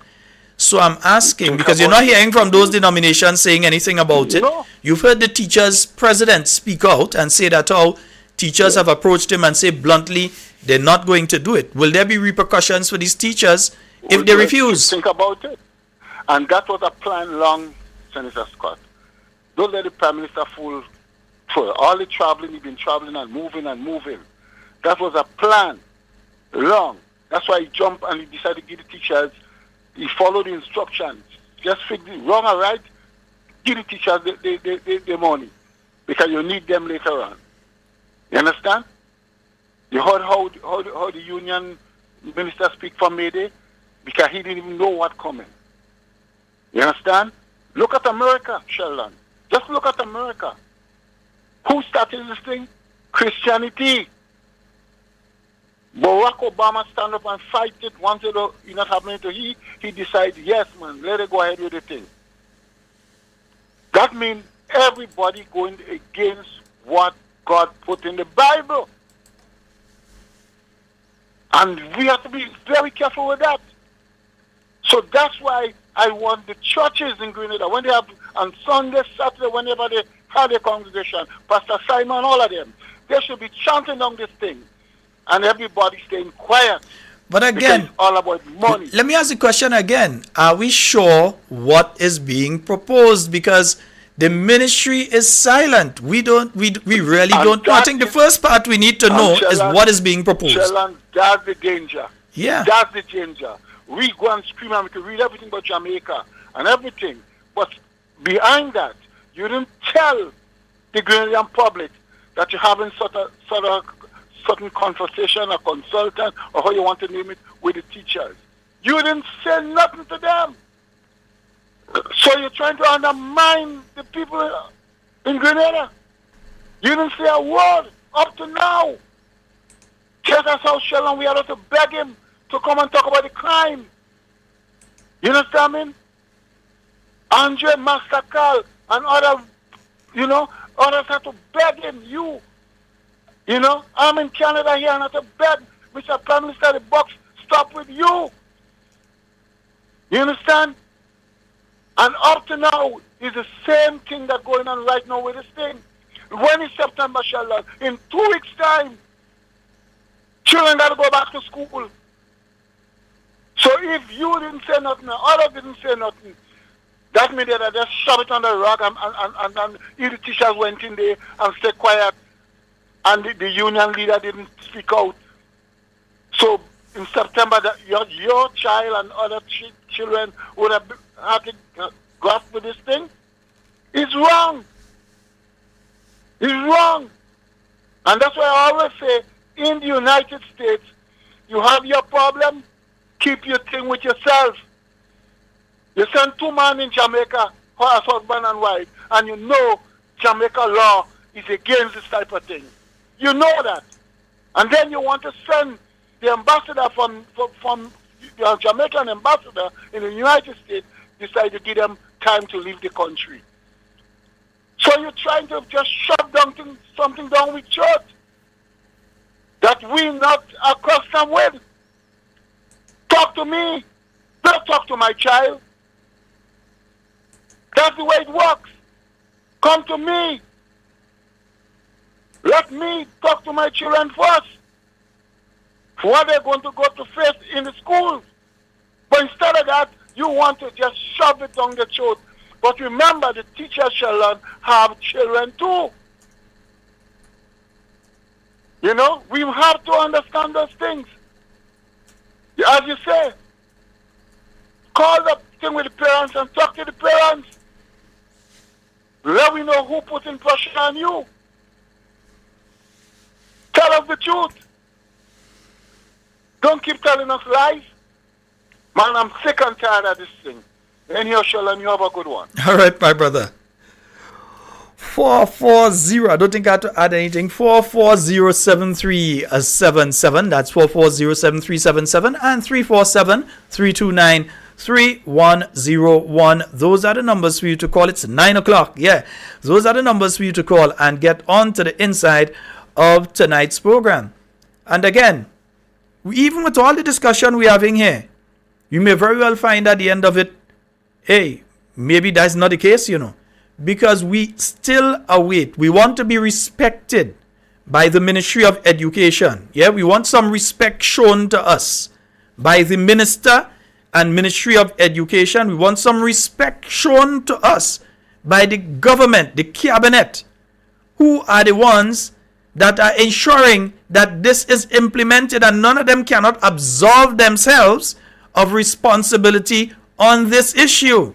So I'm asking, because you're not hearing from those denominations saying anything about it. No. You've heard the teachers' president speak out and say that how teachers have approached him and say bluntly they're not going to do it. Will there be repercussions for these teachers if they refuse? Think about it. And that was a plan long, Senator Scott. Don't let the Prime Minister fool for all the traveling. He's been traveling and moving and moving. That was a plan long. That's why he jumped and he decided to give the teachers. He followed the instructions. Just figure wrong or right, give the teachers the money, because you need them later on. You understand? You heard how the union minister speak for May Day? Because he didn't even know what coming. You understand? Look at America, Sheldon. Just look at America. Who started this thing? Christianity. Barack Obama stand up and fight it. Once it not happening to he decided, yes, man, let it go ahead with the thing. That means everybody going against what God put in the Bible. And we have to be very careful with that. So that's why I want the churches in Grenada, when they have, on Sunday, Saturday, whenever they have a congregation, Pastor Simon, all of them, they should be chanting on this thing. And everybody staying quiet. But again, it's all about money. Let me ask the question again. Are we sure what is being proposed? Because the ministry is silent. We really don't know. I think the first part we need to know is what is being proposed. Sheldon, that's the danger. Yeah. That's the danger. We go and scream and we can read everything about Jamaica and everything. But behind that, you didn't tell the Grenadian public that you're having certain conversation or consultant or how you want to name it with the teachers. You didn't say nothing to them. So you're trying to undermine the people in Grenada. You didn't say a word up to now. Just as how Sheldon, we had to beg him to come and talk about the crime. You understand me? Andre Mastakal and other, others had to beg him. I'm in Canada here and I have to beg Mr. Prime Minister, the box stop with you. You understand? And up to now is the same thing that's going on right now with this thing. When is September, Sheldon? In 2 weeks' time, children got to go back to school. So if you didn't say nothing, others didn't say nothing, that means that they just shove it on the rug and the teachers went in there and stayed quiet and the union leader didn't speak out. So in September, your child and other children would have had to grasp with this thing. It's wrong. It's wrong. And that's why I always say, in the United States, you have your problem, keep your thing with yourself. You send 2 men in Jamaica, as husband and wife, and you know Jamaica law is against this type of thing. You know that. And then you want to send the ambassador from the Jamaican ambassador in the United States, decide to give them time to leave the country. So you're trying to just shove something down with church that we not accustomed with. Talk to me. Don't talk to my child. That's the way it works. Come to me. Let me talk to my children first. What they're going to go to face in the schools. But instead of that, you want to just shove it down the throat. But remember, the teachers shall have children too. We have to understand those things. As you say, call the thing with the parents and talk to the parents. Let me know who putting pressure on you. Tell us the truth. Don't keep telling us lies. Man, I'm sick and tired of this thing. Anyhow, Sheldon, you have a good one. All right, my brother. 440, I don't think I have to add anything. 4407377. That's 4407377 and 347-329-3101. Those are the numbers for you to call. It's 9 o'clock. Yeah, those are the numbers for you to call and get on to the inside of tonight's program. And again, even with all the discussion we're having here, you may very well find at the end of it, hey, maybe that's not the case, because we still await. We want to be respected by the Ministry of Education. Yeah, we want some respect shown to us by the Minister and Ministry of Education. We want some respect shown to us by the government, the cabinet, who are the ones that are ensuring that this is implemented, and none of them cannot absolve themselves of responsibility on this issue.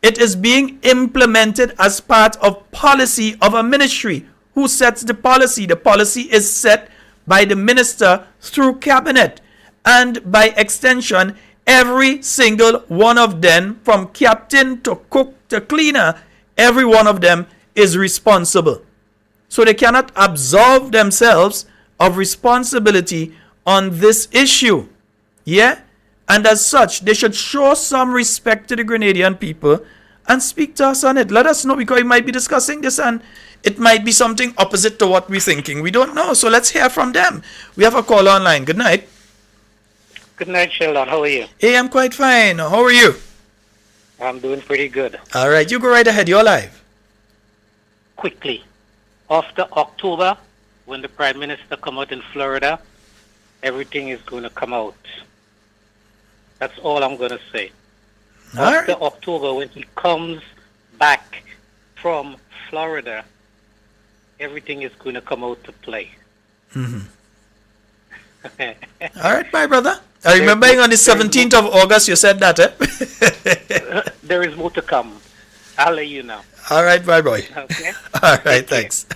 It is being implemented as part of policy of a ministry. Who sets the policy? The policy is set by the minister through cabinet, and by extension, every single one of them, from captain to cook to cleaner, every one of them is responsible. So they cannot absolve themselves of responsibility on this issue. Yeah? And as such, they should show some respect to the Grenadian people and speak to us on it. Let us know, because we might be discussing this and it might be something opposite to what we're thinking. We don't know. So let's hear from them. We have a call online. Good night. Good night, Sheldon. How are you? Hey, I'm quite fine. How are you? I'm doing pretty good. All right. You go right ahead. You're live. Quickly, after October, when the Prime Minister come out in Florida, everything is going to come out. That's all I'm going to say. After October, when he comes back from Florida, everything is going to come out to play. Mm-hmm. All right, my brother. I remember on the 17th of August, you said that, eh? There is more to come. I'll let you know. All right, my boy. Okay. All right, thanks.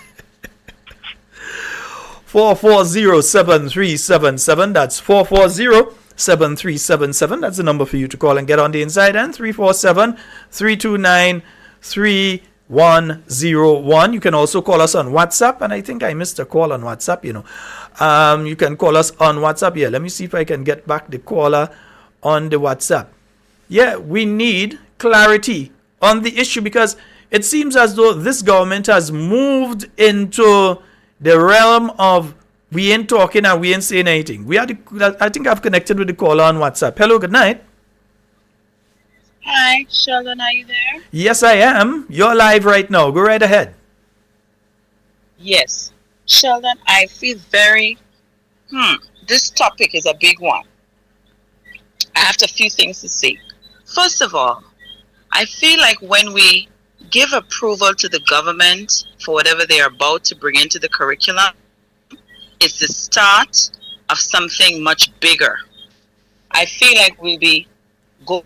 440-7377. That's 440-7377. That's the number for you to call and get on the inside. And 347-329-3101. You can also call us on WhatsApp. And I think I missed a call on WhatsApp, you know. You can call us on WhatsApp. Yeah, let me see if I can get back the caller on the WhatsApp. Yeah, we need clarity on the issue, because it seems as though this government has moved into the realm of we ain't talking and we ain't saying anything. I think I've connected with the caller on WhatsApp. Hello, good night. Hi, Sheldon, are you there? Yes, I am. You're live right now. Go right ahead. Yes. Sheldon, I feel very, this topic is a big one. I have a few things to say. First of all, I feel like when we give approval to the government for whatever they are about to bring into the curriculum, it's the start of something much bigger. I feel like we'll be going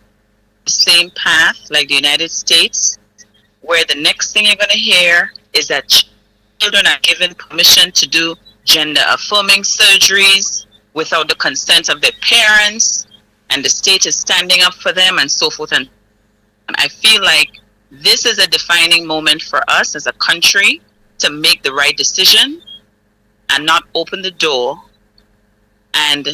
the same path like the United States, where the next thing you're going to hear is that children are given permission to do gender affirming surgeries without the consent of their parents, and the state is standing up for them, and so forth. And I feel like this is a defining moment for us as a country to make the right decision and not open the door and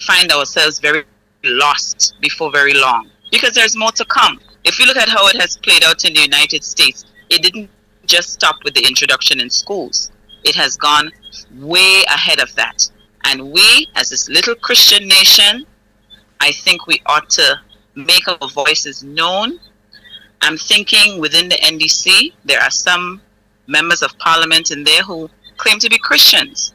find ourselves very lost before very long, because there's more to come. If you look at how it has played out in the United States, it didn't just stop with the introduction in schools. It has gone way ahead of that. And we, as this little Christian nation, I think we ought to make our voices known. I'm thinking within the NDC, there are some members of parliament in there who claim to be Christians.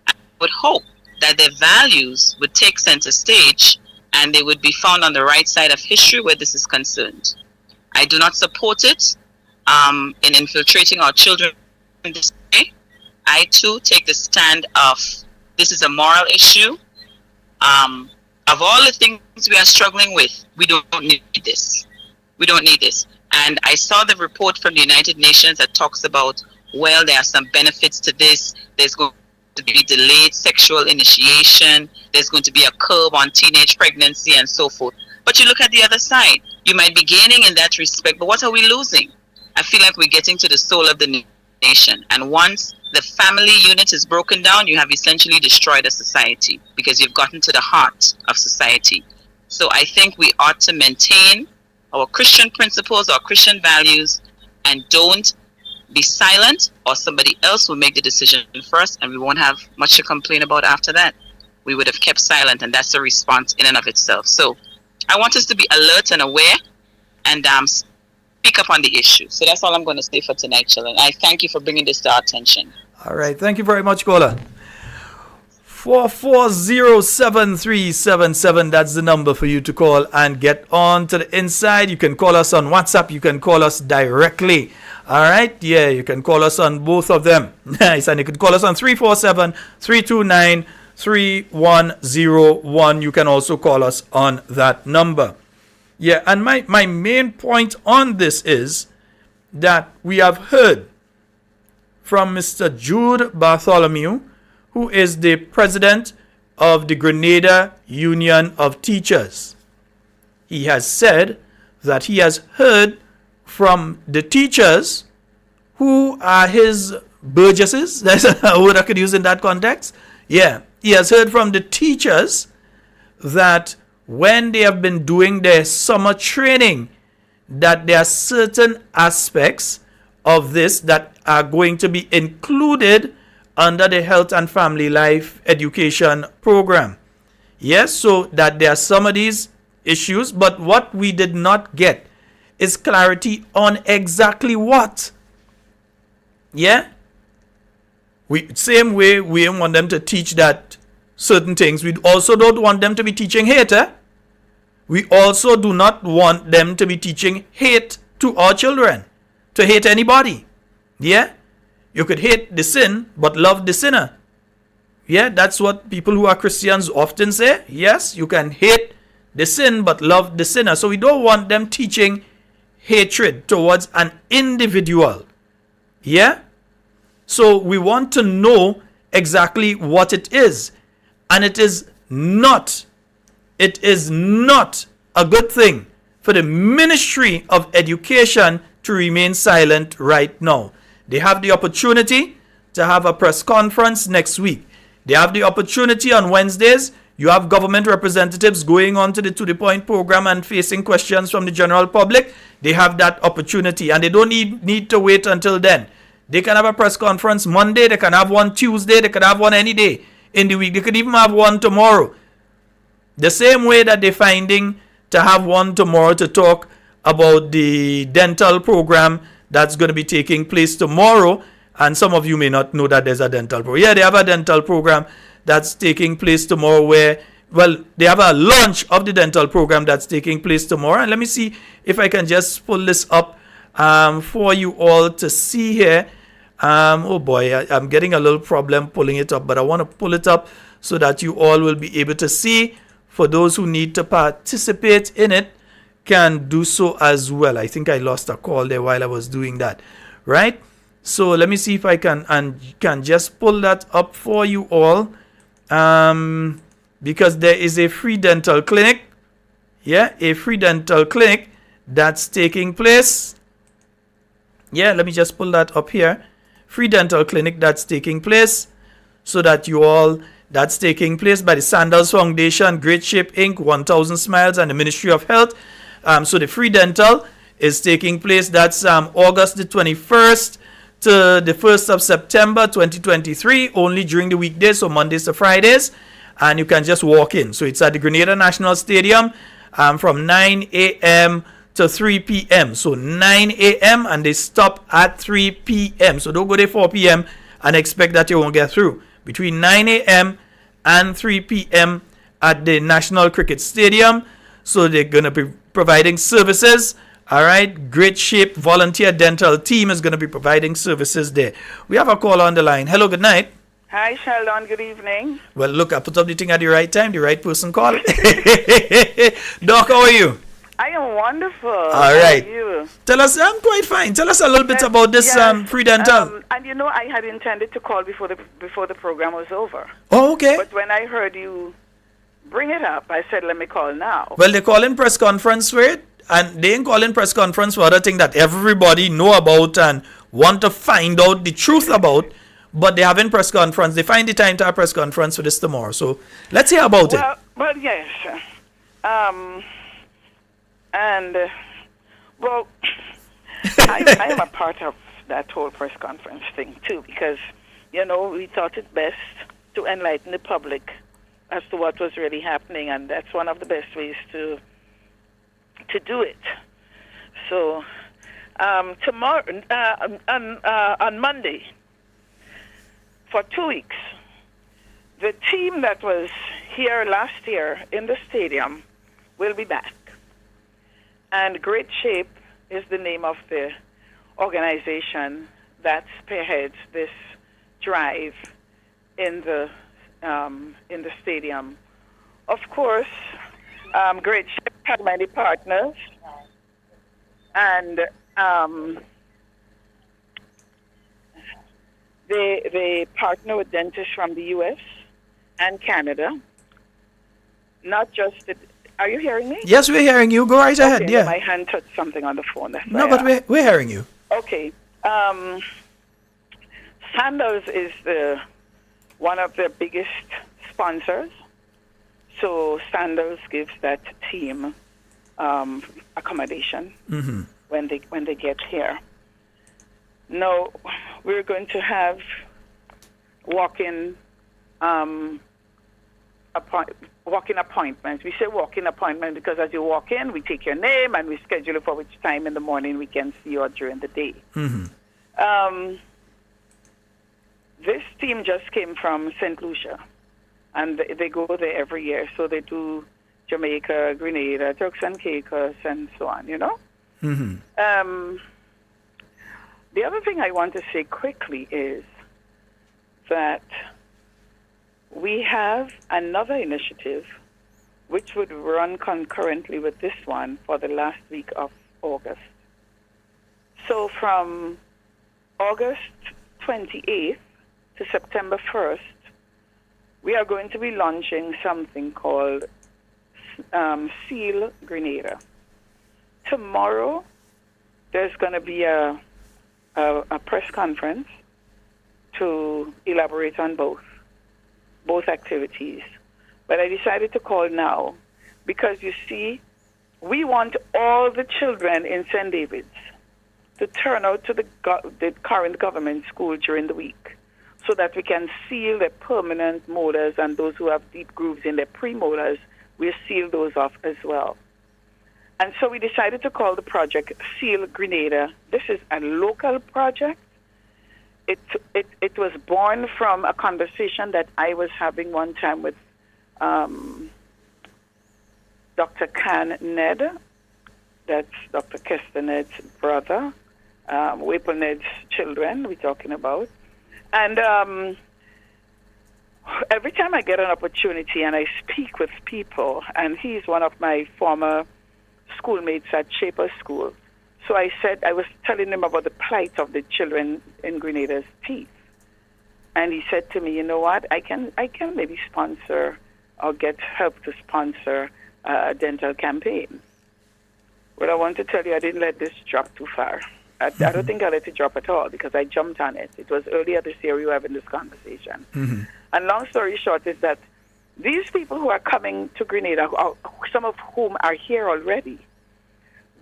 I would hope that their values would take center stage and they would be found on the right side of history where this is concerned. I do not support it in infiltrating our children in this way. I too take the stand of this is a moral issue. Of all the things we are struggling with, we don't need this. We don't need this. And I saw the report from the United Nations that talks about, well, there are some benefits to this. There's going to be delayed sexual initiation. There's going to be a curb on teenage pregnancy and so forth. But you look at the other side. You might be gaining in that respect, but what are we losing? I feel like we're getting to the soul of the nation. And once the family unit is broken down, you have essentially destroyed a society, because you've gotten to the heart of society. So I think we ought to maintain our Christian principles, our Christian values, and don't be silent, or somebody else will make the decision for us, and we won't have much to complain about after that. We would have kept silent, and that's a response in and of itself. So I want us to be alert and aware and speak up on the issue. So that's all I'm going to say for tonight, children. I thank you for bringing this to our attention. All right. Thank you very much, caller. 440-7377. That's the number for you to call and get on to the inside. You can call us on WhatsApp. You can call us directly. All right. Yeah, you can call us on both of them. Nice. And you can call us on 347-329-3101. You can also call us on that number. Yeah. And my main point on this is that we have heard from Mr. Jude Bartholomew, who is the president of the Grenada Union of Teachers. He has said that he has heard from the teachers who are his burgesses, that's a word I could use in that context. Yeah, he has heard from the teachers that when they have been doing their summer training, that there are certain aspects of this that are going to be included under the Health and Family Life Education Program. Yes, so that there are some of these issues, but what we did not get is clarity on exactly what. Yeah? Same way we want them to teach that certain things. We also don't want them to be teaching hate. We also do not want them to be teaching hate to our children, to hate anybody. Yeah? You could hate the sin, but love the sinner. Yeah, that's what people who are Christians often say. Yes, you can hate the sin, but love the sinner. So we don't want them teaching hatred towards an individual. Yeah? So we want to know exactly what it is. And it is not a good thing for the Ministry of Education to remain silent right now. They have the opportunity to have a press conference next week. They have the opportunity on Wednesdays. You have government representatives going on to the Point program and facing questions from the general public. They have that opportunity, and they don't need to wait until then. They can have a press conference Monday. They can have one Tuesday. They can have one any day in the week. They could even have one tomorrow. The same way that they're finding to have one tomorrow to talk about the dental program that's going to be taking place tomorrow. And some of you may not know that there's a dental program. Yeah, they have a dental program that's taking place tomorrow where, well, they have a launch of the dental program that's taking place tomorrow. And let me see if I can just pull this up for you all to see here. Oh boy, I'm getting a little problem pulling it up, but I want to pull it up so that you all will be able to see. For those who need to participate in it, can do so as well. I think I lost a call there while I was doing that, right? So let me see if I can just pull that up for you all, because there is a free dental clinic. Yeah, a free dental clinic that's taking place. Yeah, let me just pull that up here. Free dental clinic that's taking place, so that you all, that's taking place by the Sandals Foundation, Great Shape Inc., 1000 Smiles, and the Ministry of Health. So the free dental is taking place. That's August the 21st to the 1st of September 2023, only during the weekdays, so Mondays to Fridays, and you can just walk in. So it's at the Grenada National Stadium from 9 a.m. to 3 p.m. So 9 a.m. and they stop at 3 p.m. So don't go there 4 p.m. and expect that you won't get through. Between 9 a.m. and 3 p.m. at the National Cricket Stadium. So they're going to be providing services. All right. Great Shape Volunteer Dental Team is going to be providing services there. We have a caller on the line. Hello, good night. Hi, Sheldon. Good evening. Well, look, I put up the thing at the right time. The right person called. Doc, how are you? I am wonderful. All right. How are you? Tell us, I'm quite fine. Tell us a little bit about this free dental. And you know, I had intended to call before the program was over. Oh, okay. But when I heard you bring it up, I said, let me call now. Well, they call in press conference for it, and they ain't calling press conference for other thing that everybody know about and want to find out the truth about. But they having press conference. They find the time to have press conference for this tomorrow. So let's hear about it. Well, yes. Well, I am a part of that whole press conference thing too, because, you know, we thought it best to enlighten the public as to what was really happening, and that's one of the best ways to do it. So tomorrow, on Monday, for 2 weeks, the team that was here last year in the stadium will be back. And Great Shape is the name of the organization that spearheads this drive in the stadium. Of course, Great Shape has many partners, and they partner with dentists from the U.S. and Canada. Not just are you hearing me? Yes, we're hearing you. Go right ahead. Okay, Yeah. My hand touched something on the phone. That's no, but we're hearing you. Okay. Sandals is one of the biggest sponsors. So Sandals gives that team accommodation when they get here. Now we're going to have walk-in appointments. We say walk-in appointment because as you walk in, we take your name and we schedule it for which time in the morning we can see you or during the day. This team just came from St. Lucia, and they go there every year. So they do Jamaica, Grenada, Turks and Caicos, and so on, you know? The other thing I want to say quickly is that we have another initiative which would run concurrently with this one for the last week of August. So from August 28th to September 1st, we are going to be launching something called Seal Grenada. Tomorrow, there's going to be a press conference to elaborate on both activities. But I decided to call now because, you see, we want all the children in St. David's to turn out to the current government school during the week so that we can seal their permanent molars, and those who have deep grooves in their premolars, we'll seal those off as well. And so we decided to call the project Seal Grenada. This is a local project. It was born from a conversation that I was having one time with Dr. Can Ned. That's Dr. Kester Ned's brother. Whipple Ned's children we're talking about. And every time I get an opportunity and I speak with people, and he's one of my former schoolmates at Shaper School, so I was telling him about the plight of the children in Grenada's teeth. And he said to me, you know what, I can maybe sponsor or get help to sponsor a dental campaign. Well, I want to tell you, I didn't let this drop too far. I don't think I let it drop at all because I jumped on it. It was earlier this year we were having this conversation. And long story short is that these people who are coming to Grenada, some of whom are here already,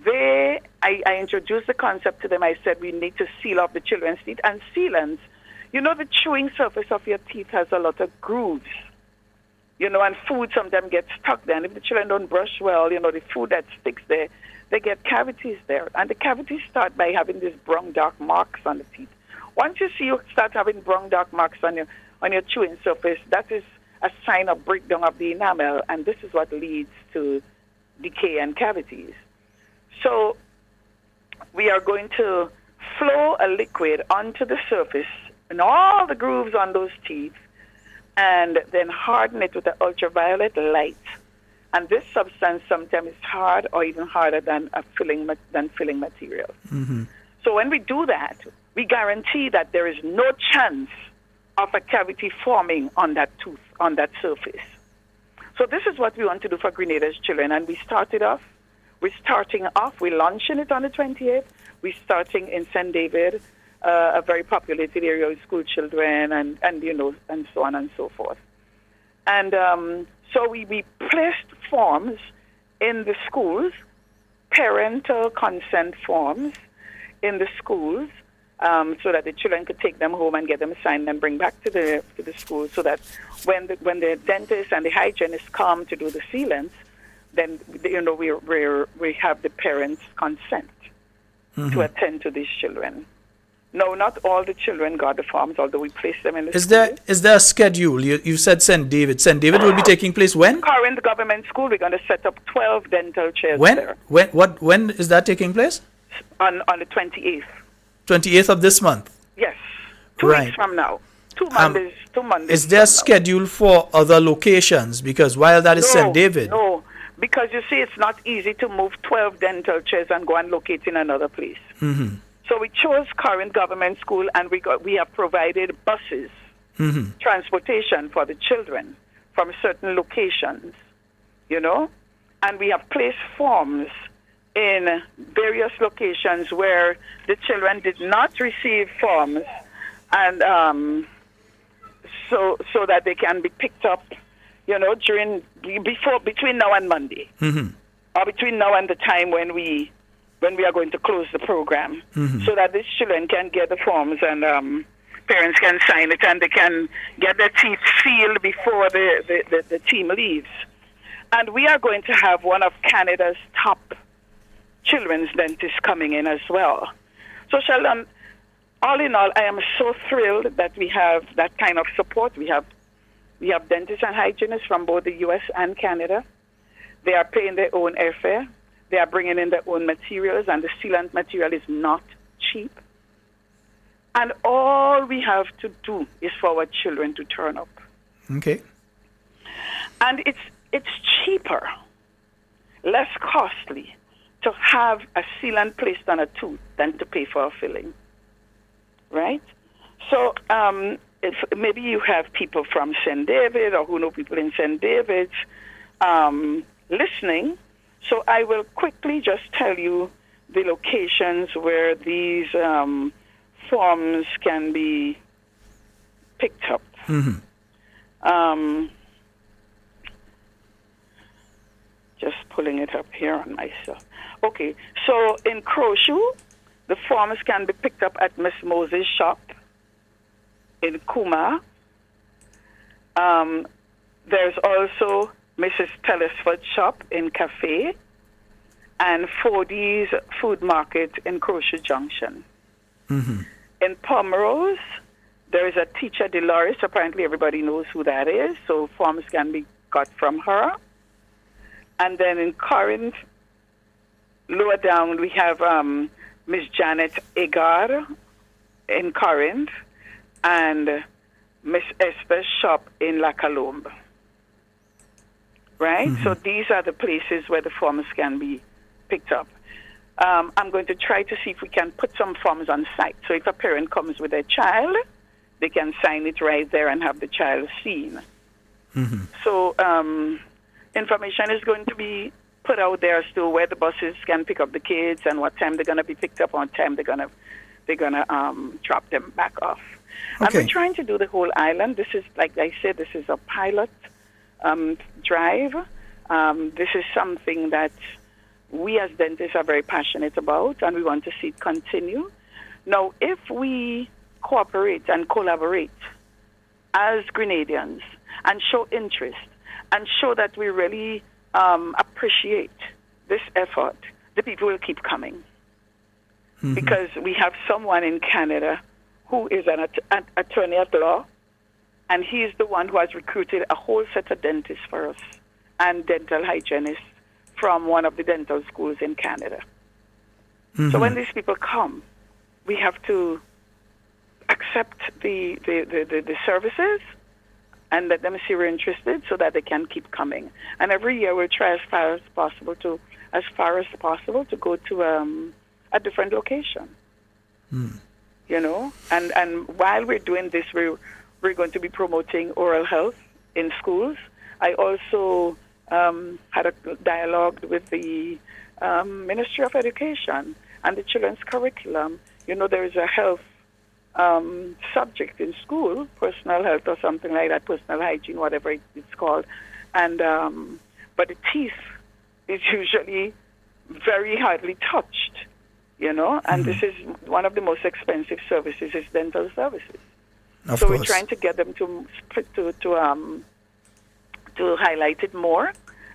I introduced the concept to them. I said we need to seal off the children's teeth. And sealants, you know, the chewing surface of your teeth has a lot of grooves. You know, and food sometimes gets stuck there. And if the children don't brush well, you know, the food that sticks there, they get cavities there. And the cavities start by having these brown dark marks on the teeth. Once you see you start having brown dark marks on your chewing surface, that is a sign of breakdown of the enamel, and this is what leads to decay and cavities. So we are going to flow a liquid onto the surface and all the grooves on those teeth, and then harden it with the ultraviolet light. And this substance sometimes is hard or even harder than filling material. So when we do that, we guarantee that there is no chance of a cavity forming on that tooth, on that surface. So this is what we want to do for Grenada's children. And we're launching it on the 28th. We're starting in St. David, a very populated area with school children and you know, and so on and so forth. And so we placed forms in the schools, parental consent forms in the schools, so that the children could take them home and get them signed and bring back to the school, so that when the dentist and the hygienist come to do the sealants, then you know we have the parents' consent to attend to these children. No, not all the children got the forms, although we placed them in the school. Is there a schedule? You said St. David. St. David will be taking place when? Current government school, we're going to set up 12 dental chairs there. When is that taking place? On the 28th. 28th of this month? Yes. 2 weeks from now. 2 Mondays. 2 Mondays. Is there a schedule for other locations? Because while that is St. David. No, because you see, it's not easy to move 12 dental chairs and go and locate in another place. So we chose current government school, and we have provided buses, transportation for the children from certain locations, you know, and we have placed forms in various locations where the children did not receive forms, and so that they can be picked up, between now and Monday, or between now and the time when we are going to close the program, so that these children can get the forms and parents can sign it and they can get their teeth sealed before the team leaves. And we are going to have one of Canada's top children's dentists coming in as well. So Sheldon, all in all, I am so thrilled that we have that kind of support. We have dentists and hygienists from both the U.S. and Canada. They are paying their own airfare. They are bringing in their own materials, and the sealant material is not cheap. And all we have to do is for our children to turn up. Okay. And it's cheaper, less costly to have a sealant placed on a tooth than to pay for a filling. Right? So if maybe you have people from St. David or who know people in St. David's listening. So I will quickly just tell you the locations where these forms can be picked up. Just pulling it up here on myself. Okay, so in Crowshoe, the forms can be picked up at Miss Moses' shop in Kuma. There's also Mrs. Telesford's shop in Cafe and 4D's Food Market in Crowshoe Junction. In Pomerose, there is a teacher, Dolores. Apparently everybody knows who that is, so forms can be got from her. And then in Corinth, lower down, we have Miss Janet Agar in Corinth and Miss Esther's shop in La Colombe. Right? So these are the places where the forms can be picked up. I'm going to try to see if we can put some forms on site. So if a parent comes with a child, they can sign it right there and have the child seen. So information is going to be put out there as to where the buses can pick up the kids and what time they're going to be picked up, what time they're gonna drop them back off. Okay. And we're trying to do the whole island. This is, like I said, this is a pilot drive. This is something that we as dentists are very passionate about, and we want to see it continue. Now, if we cooperate and collaborate as Grenadians and show interest and show that we really appreciate this effort, the people will keep coming. Because we have someone in Canada who is an attorney at law, and he's the one who has recruited a whole set of dentists for us and dental hygienists from one of the dental schools in Canada. So when these people come, we have to accept the services and let them see we're interested so that they can keep coming. And every year we'll try as far as possible to go to a different location. You know, and while we're doing this, we're going to be promoting oral health in schools. I also had a dialogue with the Ministry of Education and the children's curriculum. You know, there is a health subject in school, personal health or something like that, personal hygiene, whatever it's called. And but the teeth is usually very hardly touched, you know, and this is one of the most expensive services is dental services. So we're trying to get them to highlight it more,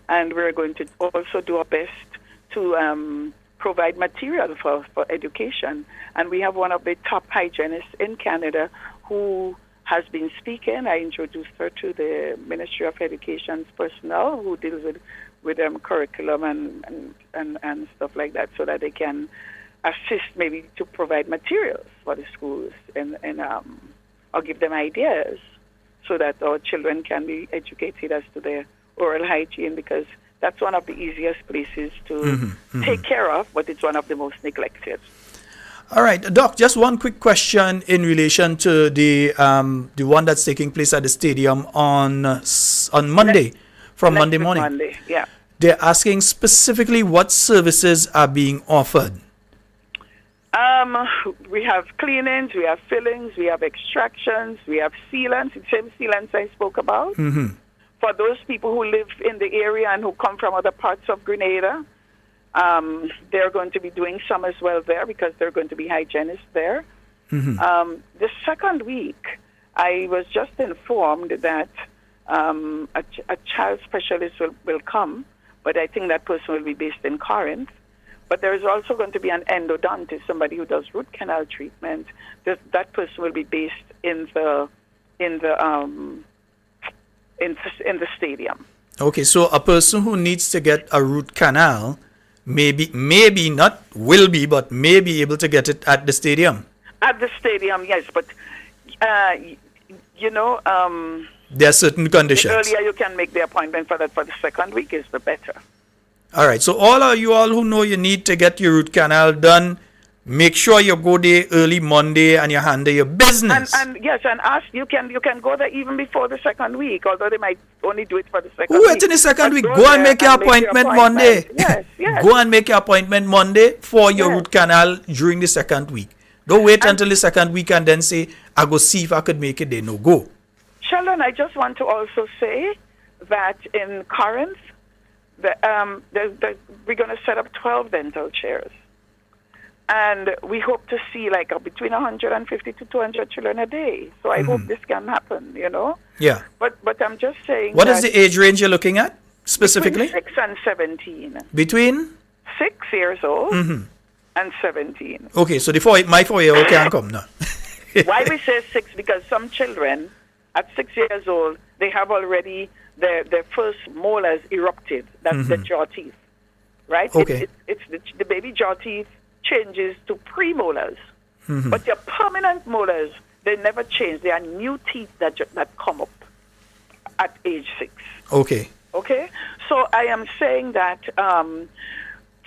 and we're going to also do our best to provide material for education. And we have one of the top hygienists in Canada who has been speaking. I introduced her to the Ministry of Education's personnel who deals with curriculum and stuff like that, so that they can assist maybe to provide materials for the schools and or give them ideas so that our children can be educated as to their oral hygiene, because that's one of the easiest places to take care of, but it's one of the most neglected. All right, Doc, just one quick question in relation to the one that's taking place at the stadium on Monday, Monday morning. Monday, yeah. They're asking specifically what services are being offered. We have cleanings, we have fillings, we have extractions, we have sealants, the same sealants I spoke about. Mm-hmm. For those people who live in the area and who come from other parts of Grenada, they're going to be doing some as well there because they're going to be hygienists there. Mm-hmm. The second week, I was just informed that a child specialist will come, but I think that person will be based in Corinth. But there is also going to be an endodontist, somebody who does root canal treatment. That person will be based in the stadium. Okay, so a person who needs to get a root canal, maybe not will be, but may be able to get it at the stadium. At the stadium, yes, but there are certain conditions. The earlier you can make the appointment for that for the second week is the better. All right, so all of you all who know you need to get your root canal done, make sure you go there early Monday and you handle your business. And yes, and ask you can go there even before the second week, although they might only do it for the second week. Wait in the second week. Go and make your appointment Monday. Yes, yes. Go and make your appointment Monday for your root canal during the second week. Don't wait until the second week and then say, I go see if I could make it. They no go. Sheldon, I just want to also say that in Corinth, we're going to set up 12 dental chairs. And we hope to see between 150 to 200 children a day. So I hope this can happen, Yeah. But I'm just saying. What is the age range you're looking at specifically? Between 6 and 17. Between? 6 years old and 17. Okay, so my 4-year-old can't come now. Why we say 6? Because some children at 6 years old, they have already their first molars erupted. That's the jaw teeth, right? Okay. It's the baby jaw teeth changes to premolars. But your permanent molars, they never change. They are new teeth that come up at age 6. Okay. Okay? So I am saying that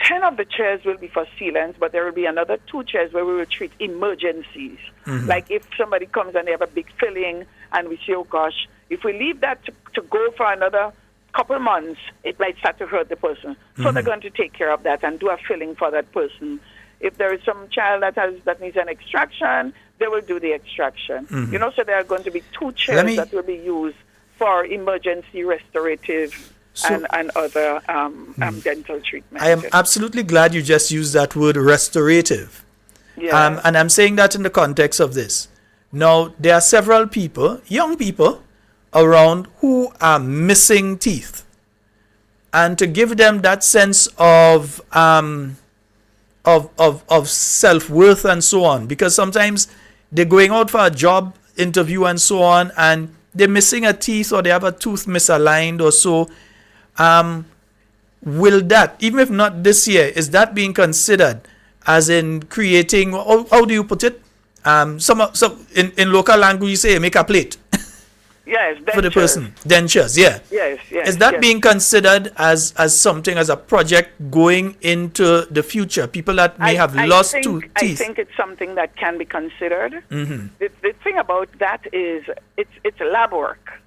10 of the chairs will be for sealants, but there will be another 2 chairs where we will treat emergencies. Like if somebody comes and they have a big filling and we say, oh gosh, if we leave that to go for another couple months, it might start to hurt the person. So they're going to take care of that and do a filling for that person. If there is some child that needs an extraction, they will do the extraction. So there are going to be 2 chairs that will be used for emergency restorative and other dental treatment. I am absolutely glad you just used that word restorative. Yeah. And I'm saying that in the context of this. Now, there are several people, young people, around who are missing teeth. And to give them that sense of self-worth and so on, because sometimes they're going out for a job interview and so on, and they're missing a teeth or they have a tooth misaligned or so. Will that, even if not this year, is that being considered as in creating, how do you put it? In local language, you say make a plate. Yes, for the person. Dentures, yeah. Yes. Is that being considered as something, as a project going into the future? People that may have lost teeth. I think it's something that can be considered. The thing about that is it's lab work.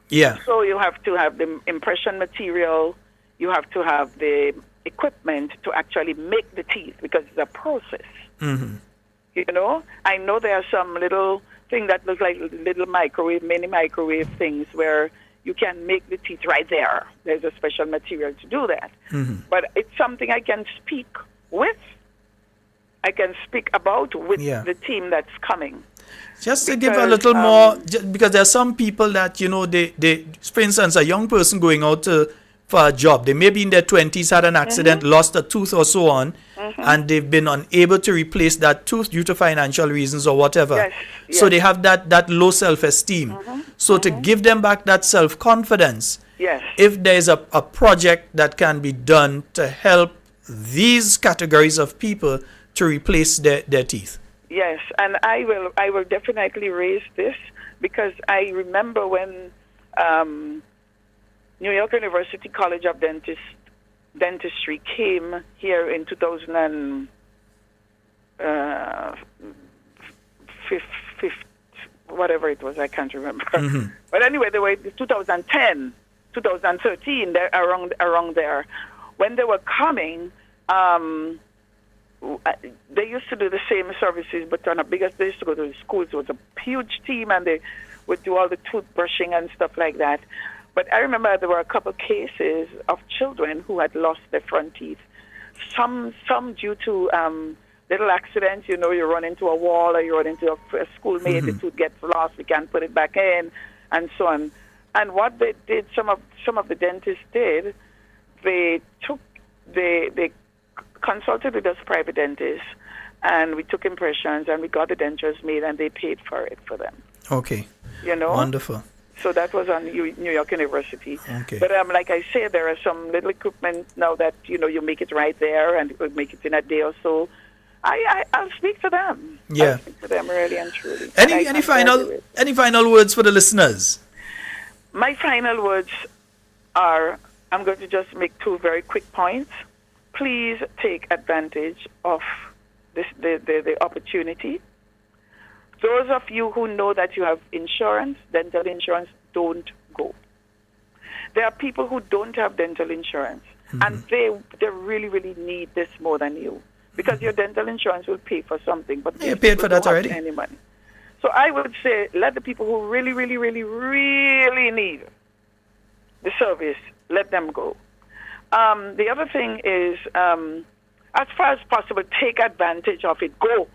Yeah. So you have to have the impression material. You have to have the equipment to actually make the teeth because it's a process. I know there are some little thing that looks like little mini microwave things where you can make the teeth right there. There's a special material to do that. But it's something I can speak about with the team that's coming. Just to give a little more, because there are some people that, they for instance, a young person going out for a job, they may be in their 20s, had an accident, lost a tooth or so on, and they've been unable to replace that tooth due to financial reasons or whatever. So they have that low self-esteem. So to give them back that self-confidence, if there's a project that can be done to help these categories of people to replace their teeth. Yes, and I will definitely raise this because I remember when New York University College of Dentistry came here in 2005, whatever it was, I can't remember. But anyway, they were 2010, 2013, around there. When they were coming, they used to do the same services, but on a bigger, they used to go to the schools. It was a huge team, and they would do all the toothbrushing and stuff like that. But I remember there were a couple cases of children who had lost their front teeth. Some due to little accidents, you run into a wall or you run into a schoolmate, the tooth gets lost, we can't put it back in, and so on. And what they did, some of the dentists did, they consulted with us private dentists, and we took impressions and we got the dentures made, and they paid for it for them. Okay. Wonderful. So that was on New York University. Okay. But like I say, there are some little equipment now that you make it right there, and we make it in a day or so. I'll speak to them. Yeah. I'll speak to them really and truly. Any final words for the listeners? My final words are, I'm going to just make two very quick points. Please take advantage of the opportunity. Those of you who know that you have insurance, dental insurance, don't go. There are people who don't have dental insurance, and they really, really need this more than you, because your dental insurance will pay for something, but you paid for that already. Any money. So I would say let the people who really, really, really, really need the service, let them go. The other thing is, as far as possible, take advantage of it. Go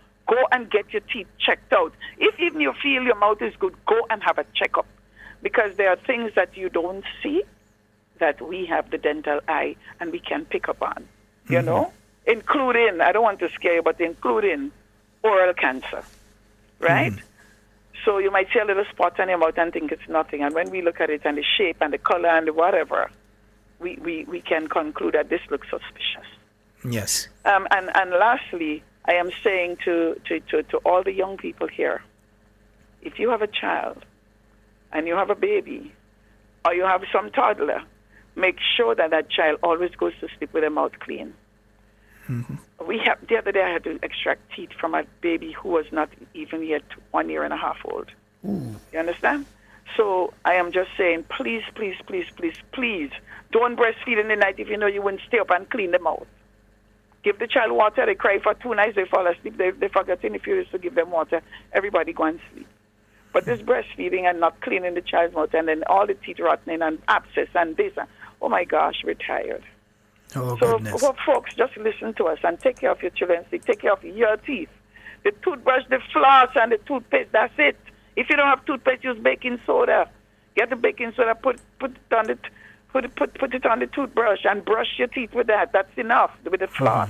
and get your teeth checked out. If even you feel your mouth is good, go and have a checkup, because there are things that you don't see that we have the dental eye and we can pick up on, including, I don't want to scare you, but including oral cancer, right? So you might see a little spot on your mouth and think it's nothing, and when we look at it and the shape and the color and the whatever, we can conclude that this looks suspicious. Yes. And lastly, I am saying to all the young people here, if you have a child and you have a baby or you have some toddler, make sure that child always goes to sleep with their mouth clean. The other day I had to extract teeth from a baby who was not even yet 1 year and a half old. You understand? So I am just saying, please, please, please, please, please, don't breastfeed in the night if you know you wouldn't stay up and clean the mouth. Give the child water. They cry for 2 nights. They fall asleep. They forgetting if you used to give them water. Everybody go and sleep. But this breastfeeding and not cleaning the child's mouth, and then all the teeth rotting and abscess and this. Oh, my gosh, we're tired. Oh, so goodness. folks, just listen to us and take care of your children's teeth. Take care of your teeth. The toothbrush, the floss, and the toothpaste, that's it. If you don't have toothpaste, use baking soda. Get the baking soda, put it on the put it on the toothbrush and brush your teeth with that. That's enough with the floss.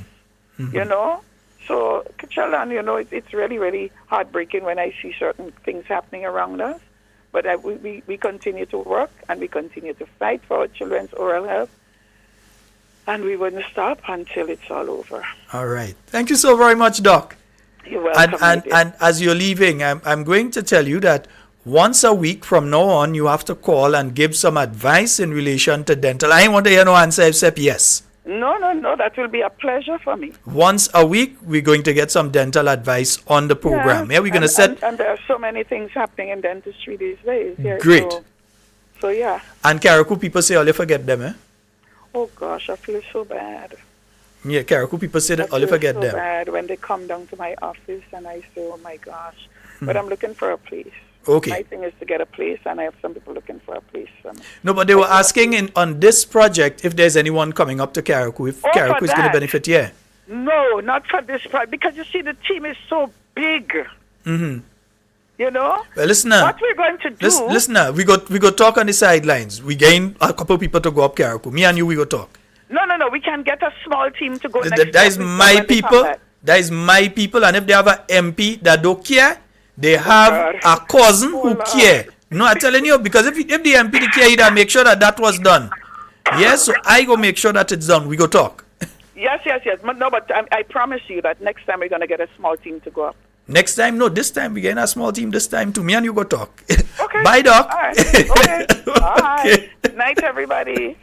So, children, it's really, really heartbreaking when I see certain things happening around us. But we continue to work and we continue to fight for our children's oral health. And we wouldn't stop until it's all over. All right. Thank you so very much, Doc. You're welcome. And as you're leaving, I'm going to tell you that once a week from now on, you have to call and give some advice in relation to dental. I ain't want to hear no answer except yes. No. That will be a pleasure for me. Once a week, we're going to get some dental advice on the program. Yeah, we're going to set... And there are so many things happening in dentistry these days. Yeah, great. So, yeah. And Karaku people say all you forget them, eh? Oh, gosh, I feel so bad. Yeah, Karaku people say that all you forget them. I feel so bad when they come down to my office and I say, oh, my gosh. But I'm looking for a place. Okay. My thing is to get a place, and I have some people looking for a place. No, but they were asking on this project if there's anyone coming up to Karaku, if Karaku is going to benefit, yeah. No, not for this project, because you see, the team is so big. Mm-hmm. Well, listen, what we're going to do... Listen, we go talk on the sidelines. We gain a couple of people to go up Karaku. Me and you, we go talk. No, we can get a small team to go That is my people. That is my people, and if they have an MP that don't care, they have a cousin who care. No, I'm telling you, because if the MP care, he'd make sure that was done. Yes, so I go make sure that it's done. We go talk. Yes. But I promise you that next time we're going to get a small team to go up. Next time? No, this time we're getting a small team. This time too. Me and you go talk. Okay. Bye, Doc. All right. Okay. Bye. Night, everybody.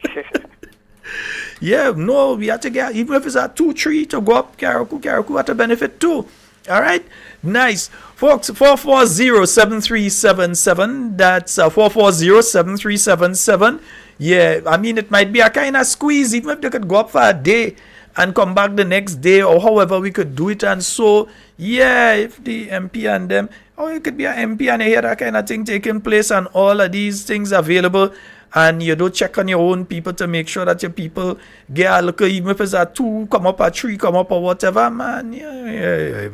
Yeah, no, we have to get, even if it's a 2-3 to go up Karaku at a benefit too. All right, nice. Folks, 440-7377. That's 440-7377. Yeah, I mean, it might be a kind of squeeze, even if they could go up for a day and come back the next day, or however we could do it. And so, yeah, if the MP and them, or it could be an MP and you hear that kind of thing taking place and all of these things available, and you don't check on your own people to make sure that your people get a look, even if it's a 2, come up, a 3, come up, or whatever, man. Yeah.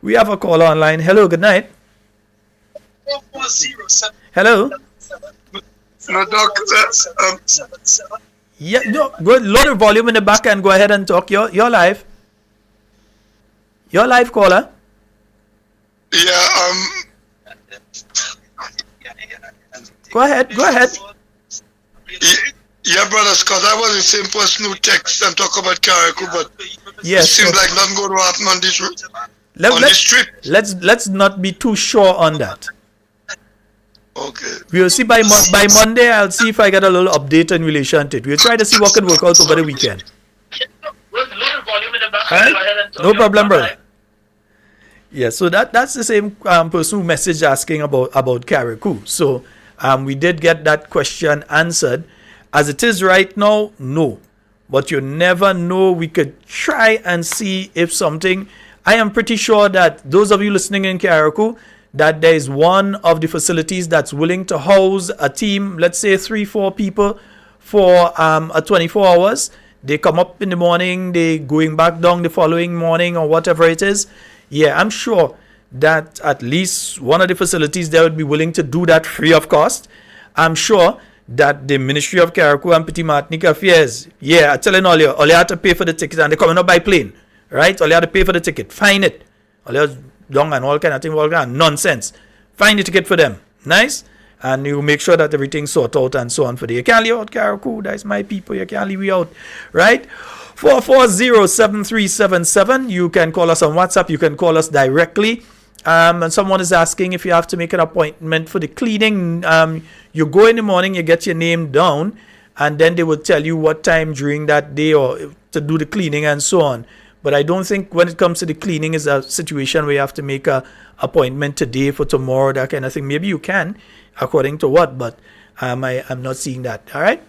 We have a caller online. Hello, good night. Hello. No, doctor. Yeah, no, go lower the volume in the back and go ahead and talk. You're live. You're live, caller. Yeah, Go ahead. Yeah, brother Scott, I was the same person who text and talk about Carriacou, but yes, it seems like nothing going to happen on this this trip. Let's not be too sure on that. Okay. We'll see by Monday. I'll see if I get a little update in relation to it. We'll try to see what can work out over the weekend. Right? No problem, brother. Yeah, so that's the same person who messaged asking about Carriacou. So we did get that question answered. As it is right now, no. But you never know. We could try and see if something. I am pretty sure that those of you listening in Carriacou, that there is one of the facilities that's willing to house a team, let's say 3-4 people for a 24 hours. They come up in the morning, they going back down the following morning or whatever it is. Yeah, I'm sure that at least one of the facilities there would be willing to do that free of cost. I'm sure that the Ministry of Carriacou and Petit Martinique Affairs, yeah, I'm telling all you have to pay for the ticket and they're coming up by plane, right? All you have to pay for the ticket, fine it. All you long and all kind of thing, all kind of nonsense. Find the ticket for them, nice, and you make sure that everything's sorted out and so on for the. You can't leave out Carriacou, that's my people. You can't leave me out, right? 440-7377. You can call us on WhatsApp. You can call us directly. And someone is asking if you have to make an appointment for the cleaning. You go in the morning, you get your name down, and then they will tell you what time during that day or to do the cleaning and so on. But I don't think when it comes to the cleaning is a situation where you have to make a appointment today for tomorrow, that kind of thing. Maybe you can, according to what, but I'm not seeing that. All right.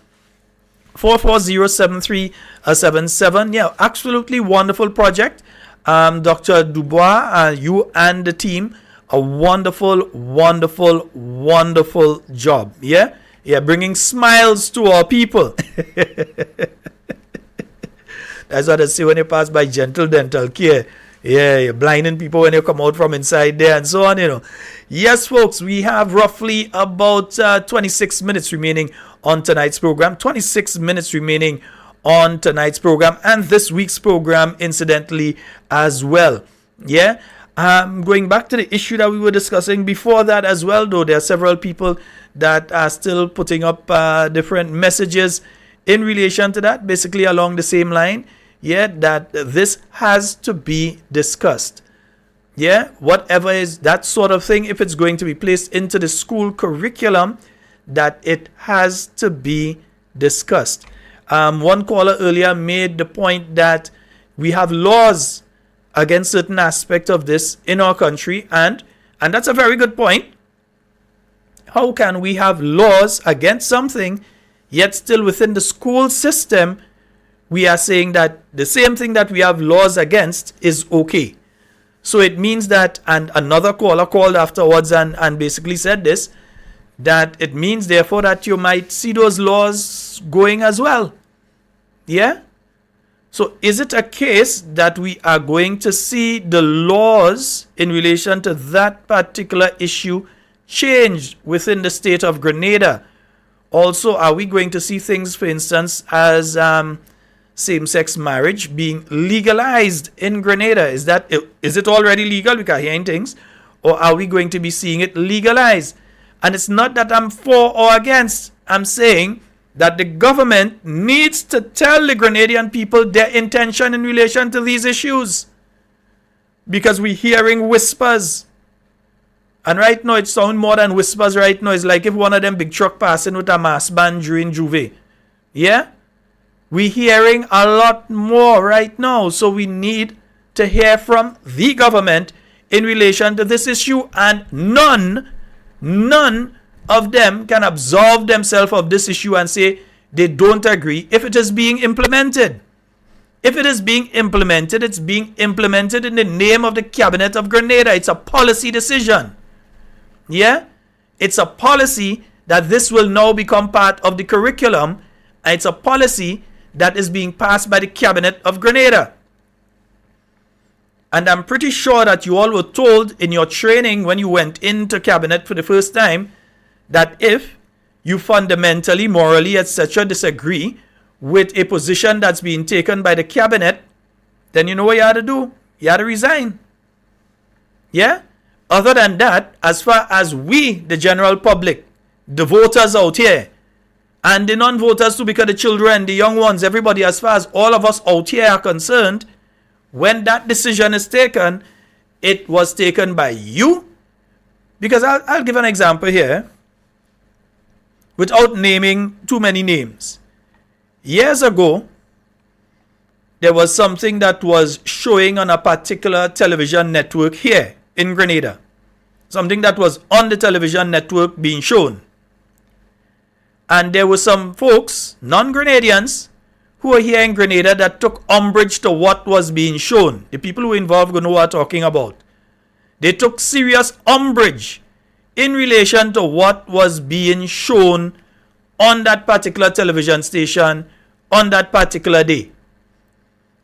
440-7377. Yeah, absolutely wonderful project. Dr. Dubois, you and the team, a wonderful, wonderful, wonderful job. Yeah, bringing smiles to our people. That's what I say when you pass by Gentle Dental Care. Yeah, you're blinding people when you come out from inside there and so on, Yes, folks, we have roughly about 26 minutes remaining on tonight's program. 26 minutes remaining on tonight's program and this week's program, incidentally, as well. Yeah, going back to the issue that we were discussing before that as well, though, there are several people that are still putting up different messages in relation to that, basically along the same line. Yeah, that this has to be discussed. Yeah, whatever is that sort of thing, if it's going to be placed into the school curriculum, that it has to be discussed. One caller earlier made the point that we have laws against certain aspects of this in our country, and that's a very good point. How can we have laws against something, yet still within the school system, we are saying that the same thing that we have laws against is okay? So it means that, and another caller called afterwards and basically said this, that it means therefore that you might see those laws going as well. Yeah? So is it a case that we are going to see the laws in relation to that particular issue changed within the state of Grenada? Also, are we going to see things, for instance, as same-sex marriage being legalized in Grenada? Is it already legal? We are hearing things. Or are we going to be seeing it legalized? And it's not that I'm for or against. I'm saying that the government needs to tell the Grenadian people their intention in relation to these issues. Because we're hearing whispers. And right now it sounds more than whispers right now. It's like if one of them big truck passing with a mass band during Juve. Yeah? We're hearing a lot more right now. So we need to hear from the government in relation to this issue. And none of them can absolve themselves of this issue and say they don't agree if it is being implemented. If it is being implemented, it's being implemented in the name of the Cabinet of Grenada. It's a policy decision. Yeah? It's a policy that this will now become part of the curriculum. And it's a policy that is being passed by the Cabinet of Grenada. And I'm pretty sure that you all were told in your training when you went into Cabinet for the first time that if you fundamentally, morally, etc. disagree with a position that's being taken by the Cabinet, then you know what you had to do? You had to resign. Yeah? Other than that, as far as we, the general public, the voters out here, and the non-voters too, because the children, the young ones, everybody, as far as all of us out here are concerned, when that decision is taken, it was taken by you. Because I'll give an example here, without naming too many names. Years ago, there was something that was showing on a particular television network here in Grenada. Something that was on the television network being shown. And there were some folks, non-Grenadians, who were here in Grenada that took umbrage to what was being shown. The people who were involved will know what I'm talking about. They took serious umbrage in relation to what was being shown on that particular television station on that particular day.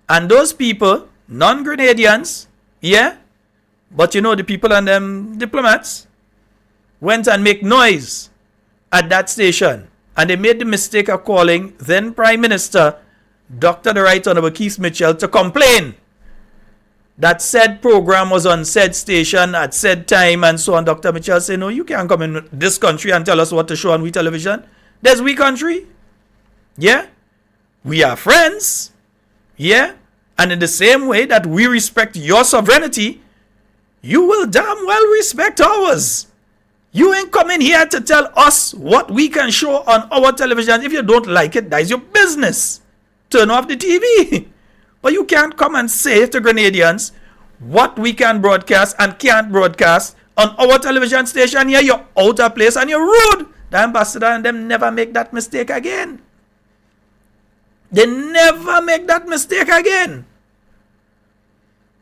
And those people, non-Grenadians, yeah, but you know the people and them diplomats, went and make noise at that station. And they made the mistake of calling then Prime Minister, Dr. the Right Honorable Keith Mitchell, to complain that said program was on said station at said time and so on. Dr. Mitchell said, no, you can't come in this country and tell us what to show on we television. There's we country. Yeah? We are friends. Yeah? And in the same way that we respect your sovereignty, you will damn well respect ours. You ain't coming here to tell us what we can show on our television. If you don't like it, that's your business. Turn off the TV. But you can't come and say to Grenadians what we can broadcast and can't broadcast on our television station here. You're out of place and you're rude. The ambassador and them never make that mistake again. They never make that mistake again.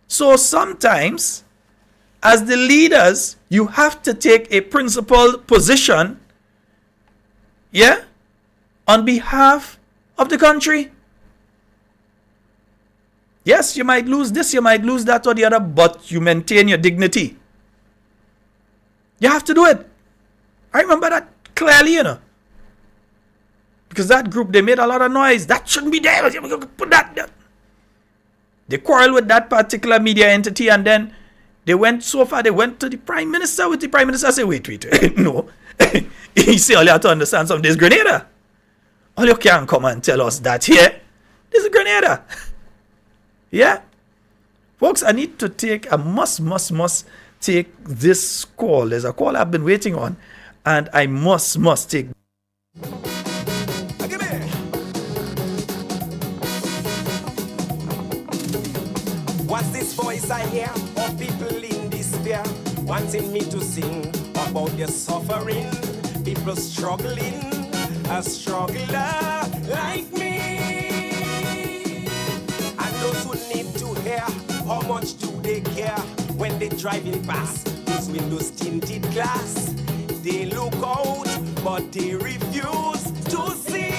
So sometimes, as the leaders, you have to take a principled position, yeah, on behalf of the country. Yes, you might lose this, you might lose that or the other, but you maintain your dignity. You have to do it. I remember that clearly, you know. Because that group, they made a lot of noise. That shouldn't be there. Put that there. They quarreled with that particular media entity, and then they went so far, they went to the Prime Minister. With the Prime Minister say, wait. No. He say, all you have to understand something. This is Grenada. All you can't come and tell us that here. This is Grenada. Yeah? Folks, I need to take, I must take this call. There's a call I've been waiting on, and I must take. What's this voice I hear of people in despair, wanting me to sing about their suffering? People struggling, a struggler like me. And those who need to hear, how much do they care when they driving past those windows tinted glass? They look out, but they refuse to see.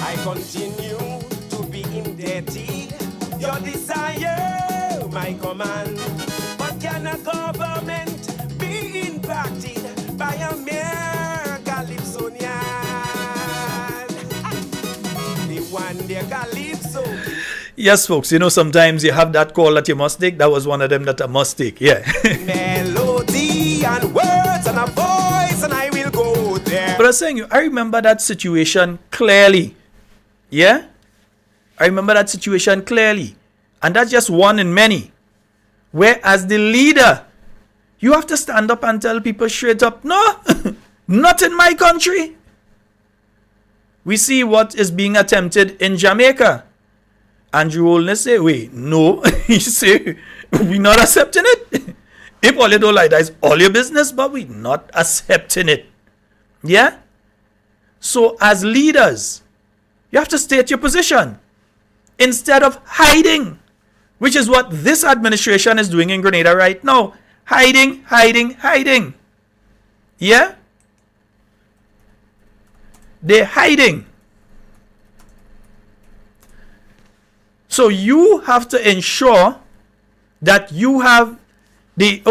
I continue to be indebted. Your desire, my command. But can a government be impacted by a mere Calypsonian? The one there Calypso. Yes, folks, you know, sometimes you have that call that you must take. That was one of them that I must take, yeah. Melody and words and a voice, and I will go there. But I was saying, I remember that situation clearly. Yeah? I remember that situation clearly. And that's just one in many. Where as the leader, you have to stand up and tell people straight up, no, not in my country. We see what is being attempted in Jamaica. Andrew Holness say, wait, no. He say, we're not accepting it. If all you don't like that is all your business, but we're not accepting it. Yeah? So as leaders, You have to state your position instead of hiding, which is what this administration is doing in Grenada right now. Hiding, hiding, hiding. Yeah? They're hiding. So you have to ensure that you have the,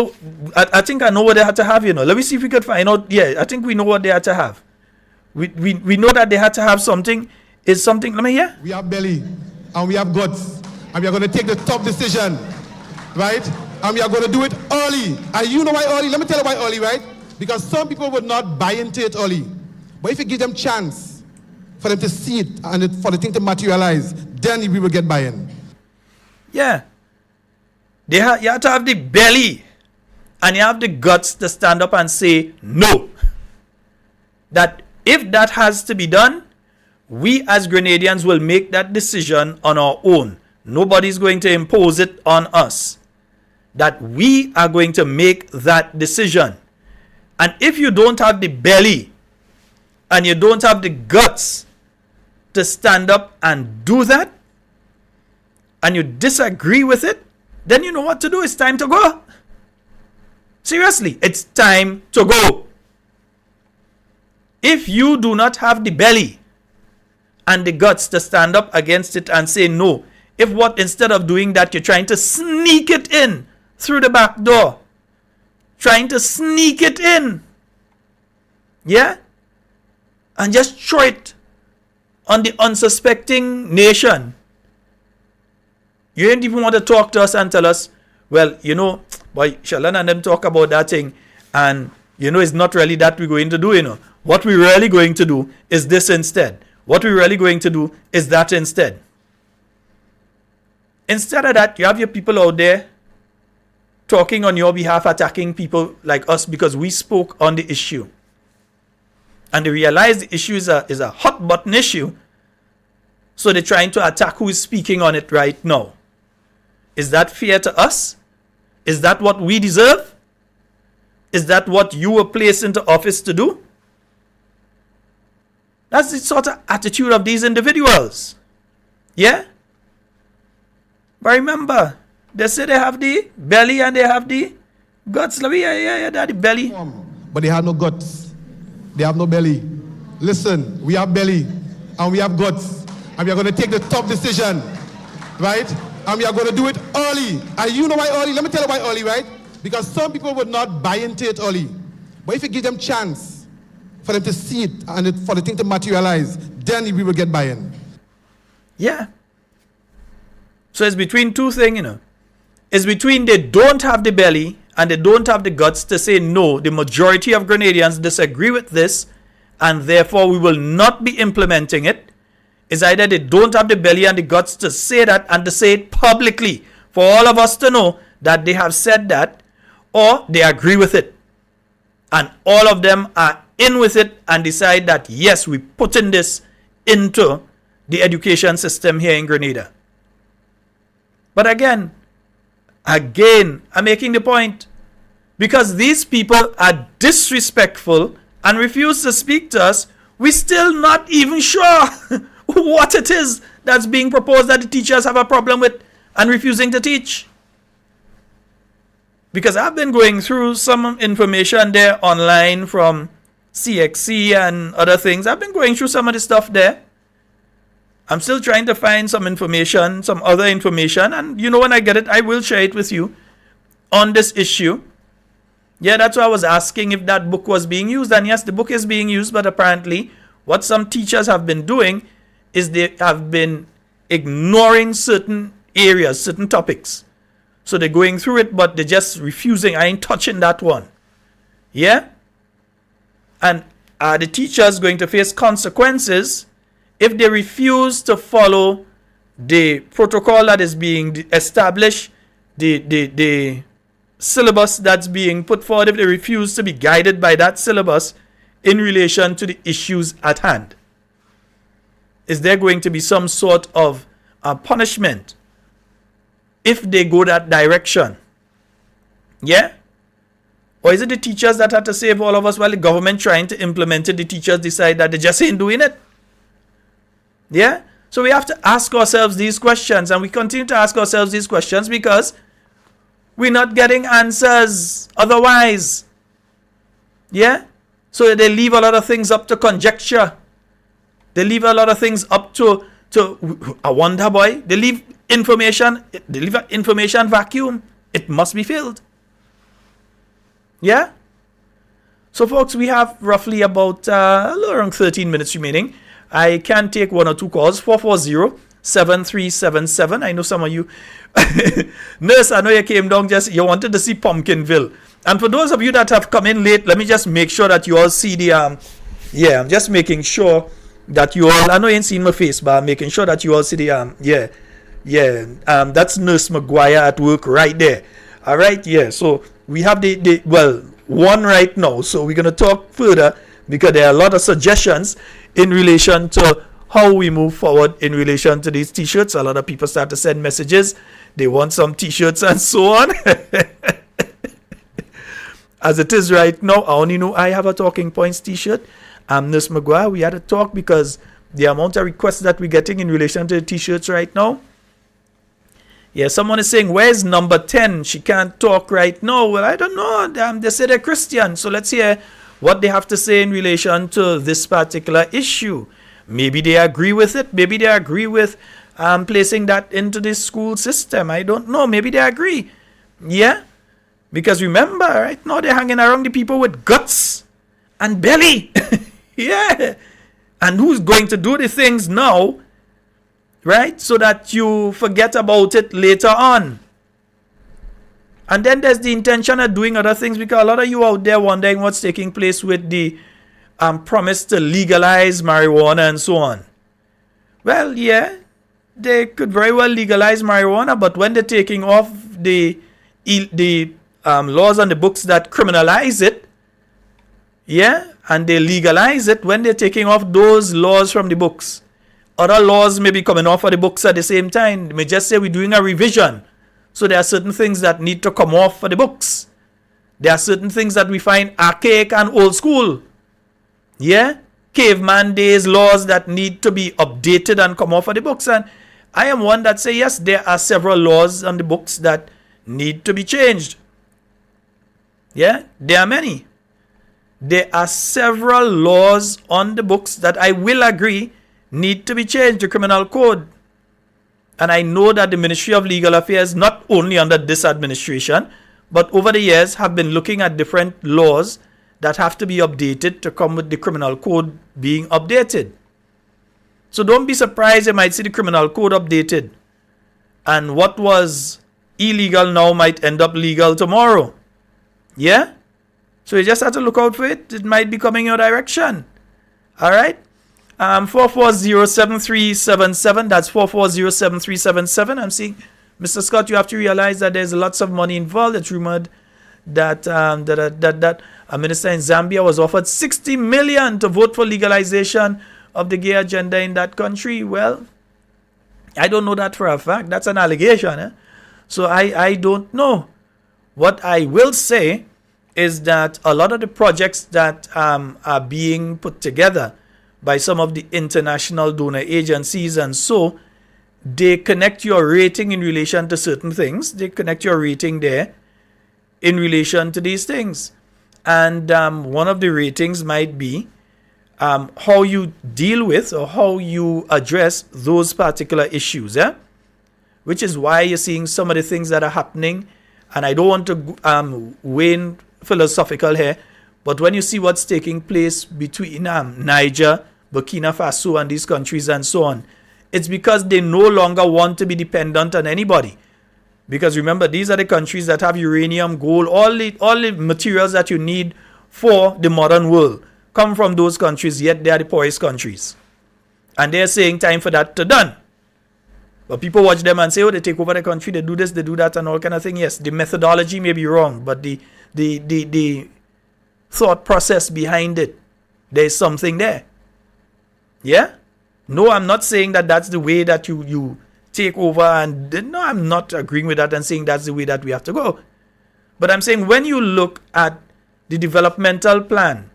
I think I know what they had to have, you know. Let me see if we could find out. Yeah, I think we know what they had to have. We know that they had to have something. Is something, let me hear. We have belly and we have guts and we are going to take the tough decision, right? And we are going to do it early. And you know why early? Let me tell you why early, right? Because some people would not buy into it early. But if you give them chance for them to see it and for the thing to materialize, then we will get buy-in. Yeah. You have to have the belly and you have the guts to stand up and say no. That if that has to be done, we as Grenadians will make that decision on our own. Nobody's going to impose it on us. That we are going to make that decision. And if you don't have the belly and you don't have the guts to stand up and do that, and you disagree with it, then you know what to do. It's time to go. Seriously, it's time to go. If you do not have the belly and the guts to stand up against it and say no, if what instead of doing that you're trying to sneak it in through the back door, trying to sneak it in, yeah, and just throw it on the unsuspecting nation, you don't even want to talk to us and tell us, well, you know, boy, Shalon and them talk about that thing, and you know it's not really that we're going to do, you know. What we're really going to do is this instead. What we're really going to do is that instead. Instead of that, you have your people out there talking on your behalf, attacking people like us because we spoke on the issue. And they realize the issue is a hot button issue. So they're trying to attack who is speaking on it right now. Is that fair to us? Is that what we deserve? Is that what you were placed into office to do? That's the sort of attitude of these individuals. Yeah? But remember, they say they have the belly and they have the guts. Yeah, they have the belly. But they have no guts. They have no belly. Listen, we have belly and we have guts. And we are going to take the tough decision, right? And we are going to do it early. And you know why early? Let me tell you why early, right? Because some people would not buy into it early. But if you give them chance for them to see it and for the thing to materialize, then we will get buy-in. Yeah. So it's between two things, you know. It's between they don't have the belly and they don't have the guts to say no. The majority of Grenadians disagree with this and therefore we will not be implementing it. It's either they don't have the belly and the guts to say that and to say it publicly for all of us to know that they have said that, or they agree with it. And all of them are in with it and decide that yes, we put in this into the education system here in Grenada. But again, I'm making the point, because these people are disrespectful and refuse to speak to us, we're still not even sure what it is that's being proposed that the teachers have a problem with and refusing to teach. Because I've been going through some information there online from CXC and other things. I've been going through some of the stuff there. I'm still trying to find some information, some other information, and you know, when I get it, I will share it with you on this issue. Yeah, that's why I was asking if that book was being used, and yes, the book is being used, but apparently what some teachers have been doing is they have been ignoring certain areas, certain topics. So they're going through it, but they're just refusing. I ain't touching that one. Yeah? And are the teachers going to face consequences if they refuse to follow the protocol that is being established, the syllabus that's being put forward, if they refuse to be guided by that syllabus in relation to the issues at hand? Is there going to be some sort of punishment if they go that direction? Yeah? Or is it the teachers that have to save all of us while the government trying to implement it, the teachers decide that they just ain't doing it? Yeah? So we have to ask ourselves these questions, and we continue to ask ourselves these questions because we're not getting answers otherwise. Yeah? So they leave a lot of things up to conjecture. They leave a lot of things up to a wonder boy. They leave an information vacuum. It must be filled. Yeah? So folks, we have roughly about around 13 minutes remaining. I can take one or two calls. 440-7377. I know some of you. Nurse, I know you came down you wanted to see Pumpkinville. And for those of you that have come in late, let me just make sure that you all see the I'm just making sure that you all, I know you ain't seen my face, but I'm making sure that you all see the that's Nurse McGuire at work right there. All right, yeah. So we have one right now. So we're gonna talk further because there are a lot of suggestions in relation to how we move forward in relation to these t-shirts. A lot of people start to send messages. They want some t-shirts and so on. As it is right now, I only know I have a Talking Points t-shirt. Nurse McGuire, we had a talk because the amount of requests that we're getting in relation to the t-shirts right now. Yeah, someone is saying, where's number 10? She can't talk right now. Well, I don't know. They say they're Christian. So let's hear what they have to say in relation to this particular issue. Maybe they agree with it. Maybe they agree with placing that into the school system. I don't know. Maybe they agree. Yeah? Because remember, right now they're hanging around the people with guts and belly. Yeah. And who's going to do the things now, right? So that you forget about it later on. And then there's the intention of doing other things, because a lot of you out there wondering what's taking place with the promise to legalize marijuana and so on. Well, yeah, they could very well legalize marijuana, but when they're taking off the laws on the books that criminalize it, yeah, and they legalize it, when they're taking off those laws from the books, other laws may be coming off of the books at the same time. They may just say we're doing a revision. So there are certain things that need to come off of the books. There are certain things that we find archaic and old school. Yeah? Caveman days laws that need to be updated and come off of the books. And I am one that say, yes, there are several laws on the books that need to be changed. Yeah? There are many. There are several laws on the books that I will agree need to be changed, the criminal code. And I know that the Ministry of Legal Affairs, not only under this administration, but over the years have been looking at different laws that have to be updated to come with the criminal code being updated. So don't be surprised you might see the criminal code updated. And what was illegal now might end up legal tomorrow. Yeah? So you just have to look out for it. It might be coming your direction. All right? 440-7377. That's 440-7377. I'm seeing, Mr. Scott, you have to realize that there's lots of money involved. It's rumored that a minister in Zambia was offered $60 million to vote for legalization of the gay agenda in that country. Well, I don't know that for a fact. That's an allegation. So I don't know. What I will say is that a lot of the projects that are being put together by some of the international donor agencies and so, they connect your rating in relation to certain things. They connect your rating there in relation to these things. And one of the ratings might be how you deal with or how you address those particular issues. Which is why you're seeing some of the things that are happening. And I don't want to wane philosophical here, but when you see what's taking place between Niger, Burkina Faso and these countries and so on, it's because they no longer want to be dependent on anybody. Because remember, these are the countries that have uranium, gold, all the materials that you need for the modern world come from those countries, yet they are the poorest countries. And they're saying time for that to done. But people watch them and say, oh, they take over the country, they do this, they do that, and all kind of thing. Yes, the methodology may be wrong, but the thought process behind it, there's something there. Yeah? No, I'm not saying that that's the way that you take over, and no, I'm not agreeing with that and saying that's the way that we have to go. But I'm saying when you look at the developmental plan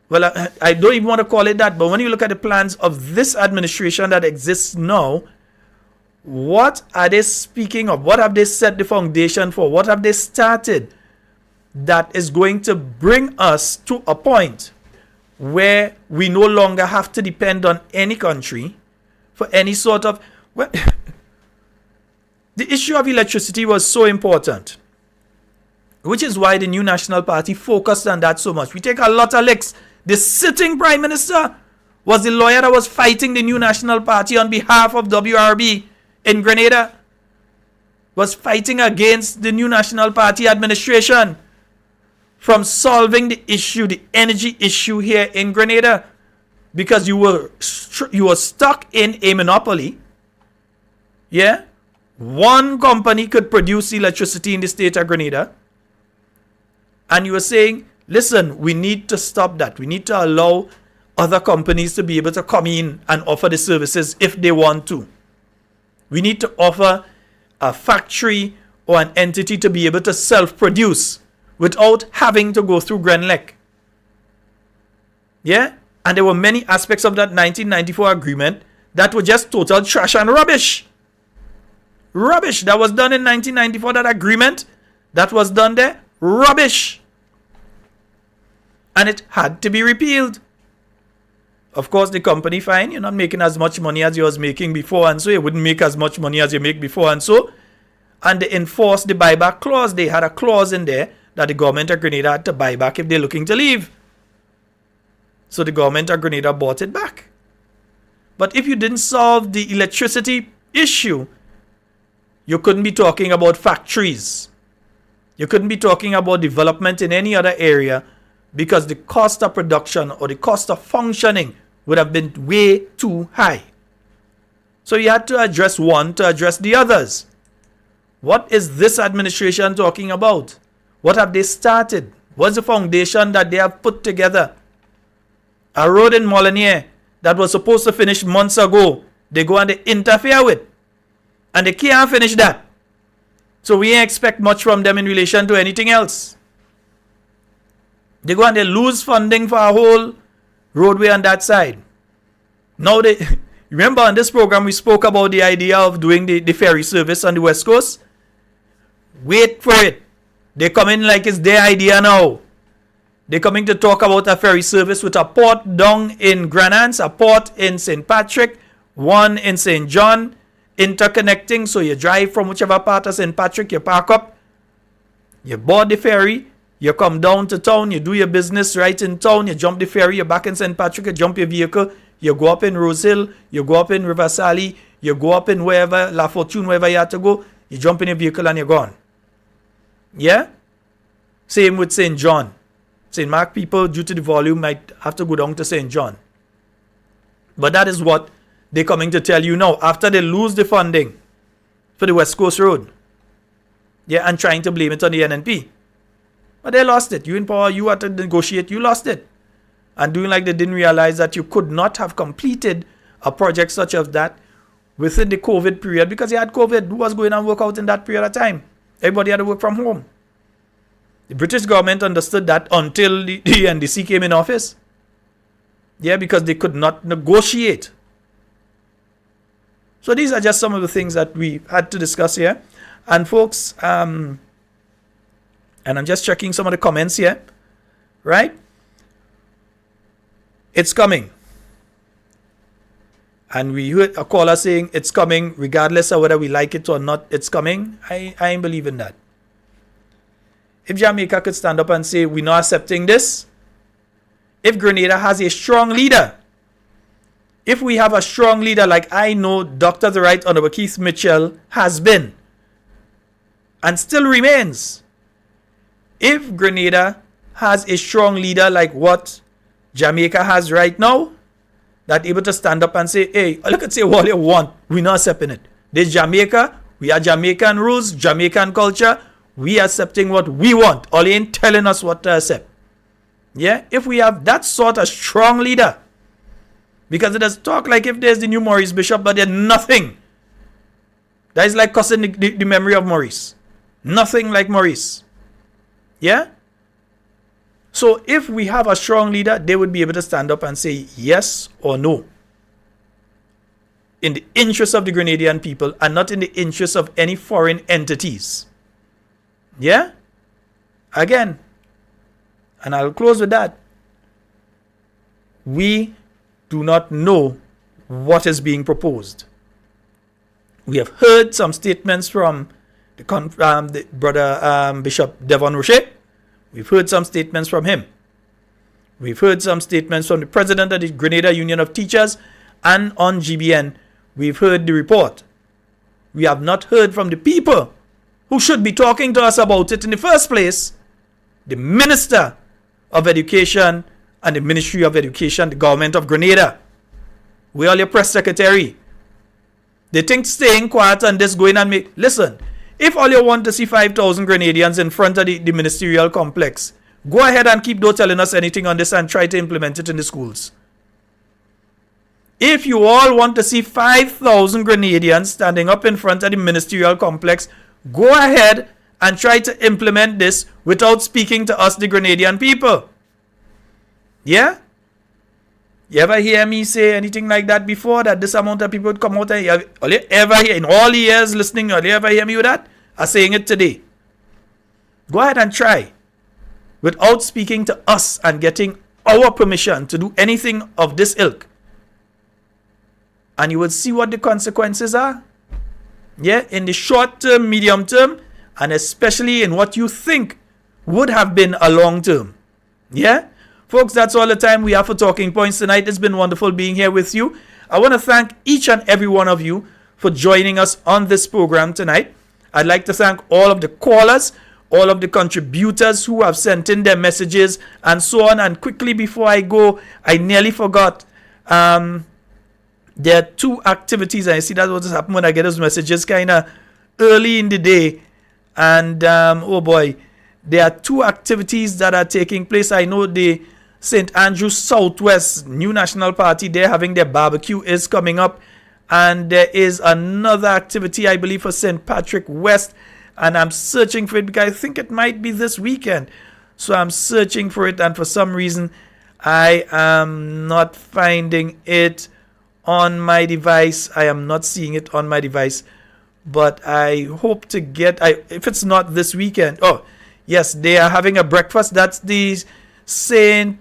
Well, I don't even want to call it that, but when you look at the plans of this administration that exists now, what are they speaking of? What have they set the foundation for? What have they started that is going to bring us to a point where we no longer have to depend on any country for any sort of... Well, the issue of electricity was so important, which is why the New National Party focused on that so much. We take a lot of licks. The sitting Prime Minister was the lawyer that was fighting the New National Party on behalf of WRB in Grenada, was fighting against the New National Party administration from solving the issue, the energy issue here in Grenada, because you were stuck in a monopoly. Yeah? One company could produce electricity in the state of Grenada. And you were saying, listen, we need to stop that. We need to allow other companies to be able to come in and offer the services if they want to. We need to offer a factory or an entity to be able to self-produce without having to go through Grenlec. Yeah? And there were many aspects of that 1994 agreement that were just total trash and rubbish. Rubbish that was done in 1994, that agreement that was done there, rubbish. And it had to be repealed. Of course, the company, fine, you're not making as much money as you was making before, and so you wouldn't make as much money as you make before, and so. And they enforced the buyback clause. They had a clause in there that the government of Grenada had to buy back if they're looking to leave. So the government of Grenada bought it back. But if you didn't solve the electricity issue, you couldn't be talking about factories. You couldn't be talking about development in any other area, because the cost of production or the cost of functioning would have been way too high. So you had to address one to address the others. What is this administration talking about? What have they started? What's the foundation that they have put together? A road in Molyneux that was supposed to finish months ago, they go and they interfere with. And they can't finish that. So we ain't expect much from them in relation to anything else. They go and they lose funding for a whole roadway on that side. Now they... Remember on this program we spoke about the idea of doing the ferry service on the West Coast? Wait for it. They come in like it's their idea now. They're coming to talk about a ferry service with a port down in Granance, a port in St. Patrick, one in St. John, interconnecting. So you drive from whichever part of St. Patrick, you park up, you board the ferry, you come down to town, you do your business right in town, you jump the ferry, you're back in St. Patrick, you jump your vehicle, you go up in Rose Hill, you go up in River Sally, you go up in wherever, La Fortune, wherever you have to go, you jump in your vehicle and you're gone. Yeah? Same with St. John. St. Mark people, due to the volume, might have to go down to St. John. But that is what they're coming to tell you now, after they lose the funding for the West Coast Road. Yeah, and trying to blame it on the NNP. But they lost it. You in power, you had to negotiate, you lost it. And doing like they didn't realize that you could not have completed a project such as that within the COVID period, because you had COVID. Who was going and work out in that period of time? Everybody had to work from home. The British government understood that until the NDC came in office. Yeah, because they could not negotiate. So these are just some of the things that we had to discuss here. And folks, and I'm just checking some of the comments here, right? It's coming. And we heard a caller saying it's coming, regardless of whether we like it or not, it's coming. I ain't believe in that. If Jamaica could stand up and say, we're not accepting this, if Grenada has a strong leader, if we have a strong leader like I know Dr. the Right Honorable Keith Mitchell has been, and still remains, if Grenada has a strong leader like what Jamaica has right now, that able to stand up and say, hey, look at say what you want, we're not accepting it. This Jamaica, we are Jamaican rules, Jamaican culture, we are accepting what we want. All ain't telling us what to accept. Yeah, if we have that sort of strong leader, because it does talk like if there's the new Maurice Bishop, but there's nothing. That is like cussing the memory of Maurice. Nothing like Maurice. Yeah? So if we have a strong leader, they would be able to stand up and say yes or no, in the interest of the Grenadian people and not in the interest of any foreign entities. Yeah? Again, and I'll close with that. We do not know what is being proposed. We have heard some statements from the brother Bishop Devon Roche. We've heard some statements from him. We've heard some statements from the president of the Grenada Union of Teachers, and on GBN, we've heard the report. We have not heard from the people who should be talking to us about it in the first place. The Minister of Education and the Ministry of Education, the government of Grenada. We all your press secretary. They think staying quiet and just going and make... Listen, if all you want to see 5,000 Grenadians in front of the ministerial complex, go ahead and keep not telling us anything on this and try to implement it in the schools. If you all want to see 5,000 Grenadians standing up in front of the ministerial complex, go ahead and try to implement this without speaking to us, the Grenadian people. Yeah? You ever hear me say anything like that before, that this amount of people would come out and all you ever hear, in all the years listening, all you ever hear me with that? I'm saying it today. Go ahead and try without speaking to us and getting our permission to do anything of this ilk. And you will see what the consequences are. Yeah, in the short term, medium term, and especially in what you think would have been a long term. Yeah? Folks, that's all the time we have for Talking Points tonight. It's been wonderful being here with you. I want to thank each and every one of you for joining us on this program tonight. I'd like to thank all of the callers, all of the contributors who have sent in their messages and so on. And quickly before I go, I nearly forgot. There are two activities, and I see that's what has happened when I get those messages kind of early in the day. And oh boy, there are two activities that are taking place. I know the St. Andrews Southwest New National Party, they're having their barbecue is coming up. And there is another activity, I believe, for St. Patrick West. And I'm searching for it because I think it might be this weekend. So I'm searching for it. And for some reason, I am not finding it on my device. I am not seeing it on my device. But I hope to get, if it's not this weekend. Oh, yes, they are having a breakfast. That's the St.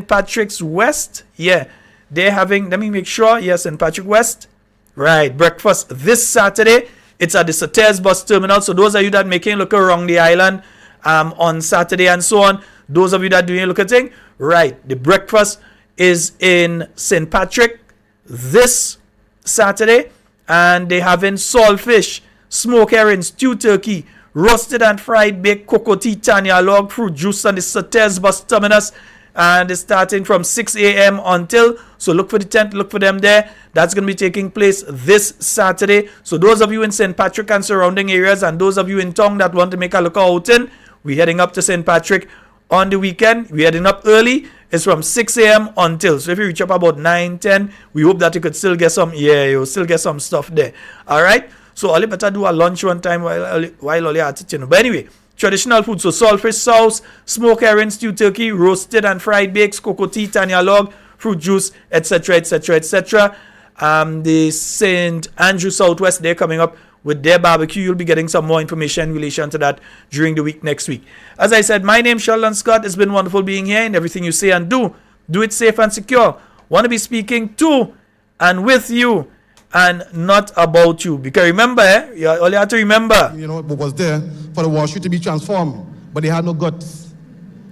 Patrick's West. Yeah, they're having, let me make sure. Yes, St. Patrick West. Right, breakfast this Saturday. It's at the Sauters bus terminal. So those of you that making look around the island on Saturday and so on, those of you that doing a look at thing, right, the breakfast is in St. Patrick this Saturday. And they having saltfish, smoked herring, stewed turkey, roasted and fried baked cocoa tea, tanya log, fruit juice, and the Sauters bus terminus. And it's starting from 6 a.m. until, so look for the tent, look for them there. That's going to be taking place this Saturday. So those of you in St. Patrick and surrounding areas, and those of you in town that want to make a look outing, we're heading up to St. Patrick on the weekend. We're heading up early. It's from 6 a.m. until. So if you reach up about 9, 10, we hope that you could still get some, you'll still get some stuff there. All right? So all you better do a lunch one time while all you at it, you know. But anyway, traditional food. So saltfish sauce, smoked herring, stewed turkey, roasted and fried bakes, cocoa tea, tanya log, fruit juice, etc., etc., etc. The St. Andrew Southwest, they're coming up with their barbecue. You'll be getting some more information in relation to that during the week next week. As I said, my name is Sheldon Scott. It's been wonderful being here, and everything you say and do it safe and secure. Want to be speaking to and with you and not about you. Because remember, all you have to remember. You know, what was there for the Wall Street to be transformed, but they had no guts.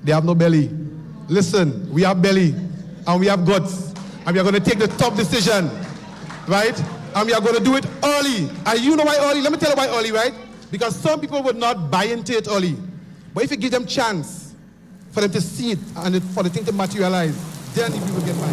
They have no belly. Listen, we have belly and we have guts, and we are going to take the tough decision, right? And we are going to do it early. And you know why early? Let me tell you why early, right? Because some people would not buy into it early. But if you give them chance for them to see it and for the thing to materialize, then if you will get by.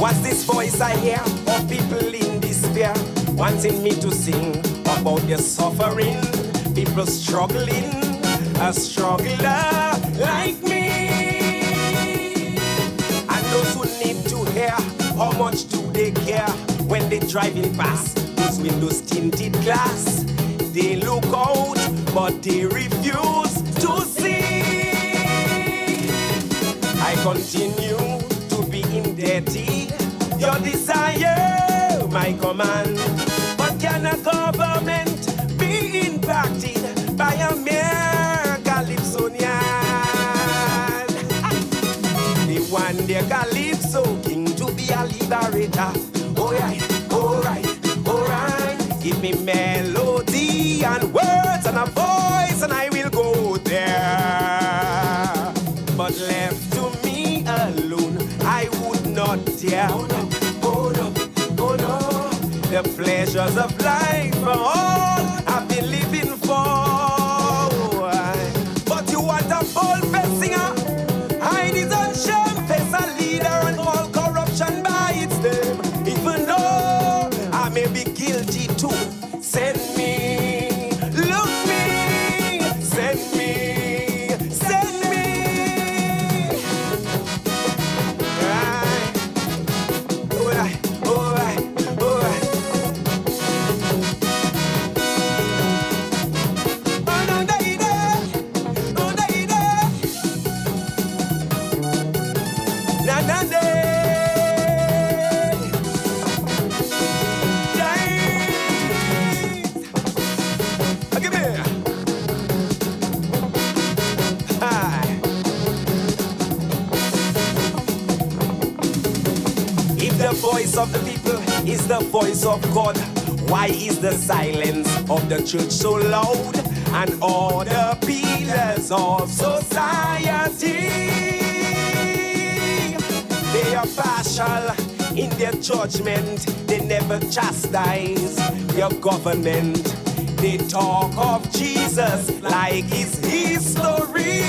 What's this voice I hear of people in despair, wanting me to sing about their suffering? People struggling, a struggler like me. And those who need to hear, how much do they care when they driving past those windows tinted glass? They look out, but they refuse to see. I continue to be indebted. Your desire, my command. But can a government be impacted by a mere Calypsonian? They want their Calypso king to be a liberator. Alright, alright, alright. Give me melody and words and a voice and I will go there. But left to me alone, I would not dare. Oh no, oh no, oh no. The pleasures of life are all I've been living for. But you want a bold-faced singer? Hide his own shame, face a leader and all corruption by its name. Even though I may be guilty too, send me, look me, send me, send me. Right. Alright, alright, alright. Oh no, day, oh day, na na day. Give me. Hi. If the voice of the people is the voice of God, why is the silence of the church so loud? And all the pillars of society, they are partial in their judgment. They never chastise your government. They talk of Jesus like it's history.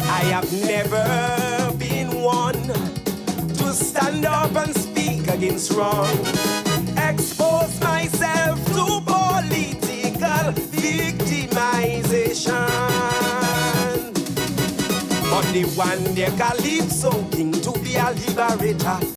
I have never been one to stand up and speak against wrong, expose myself to political victimization. But they want their Calypso king to be a liberator.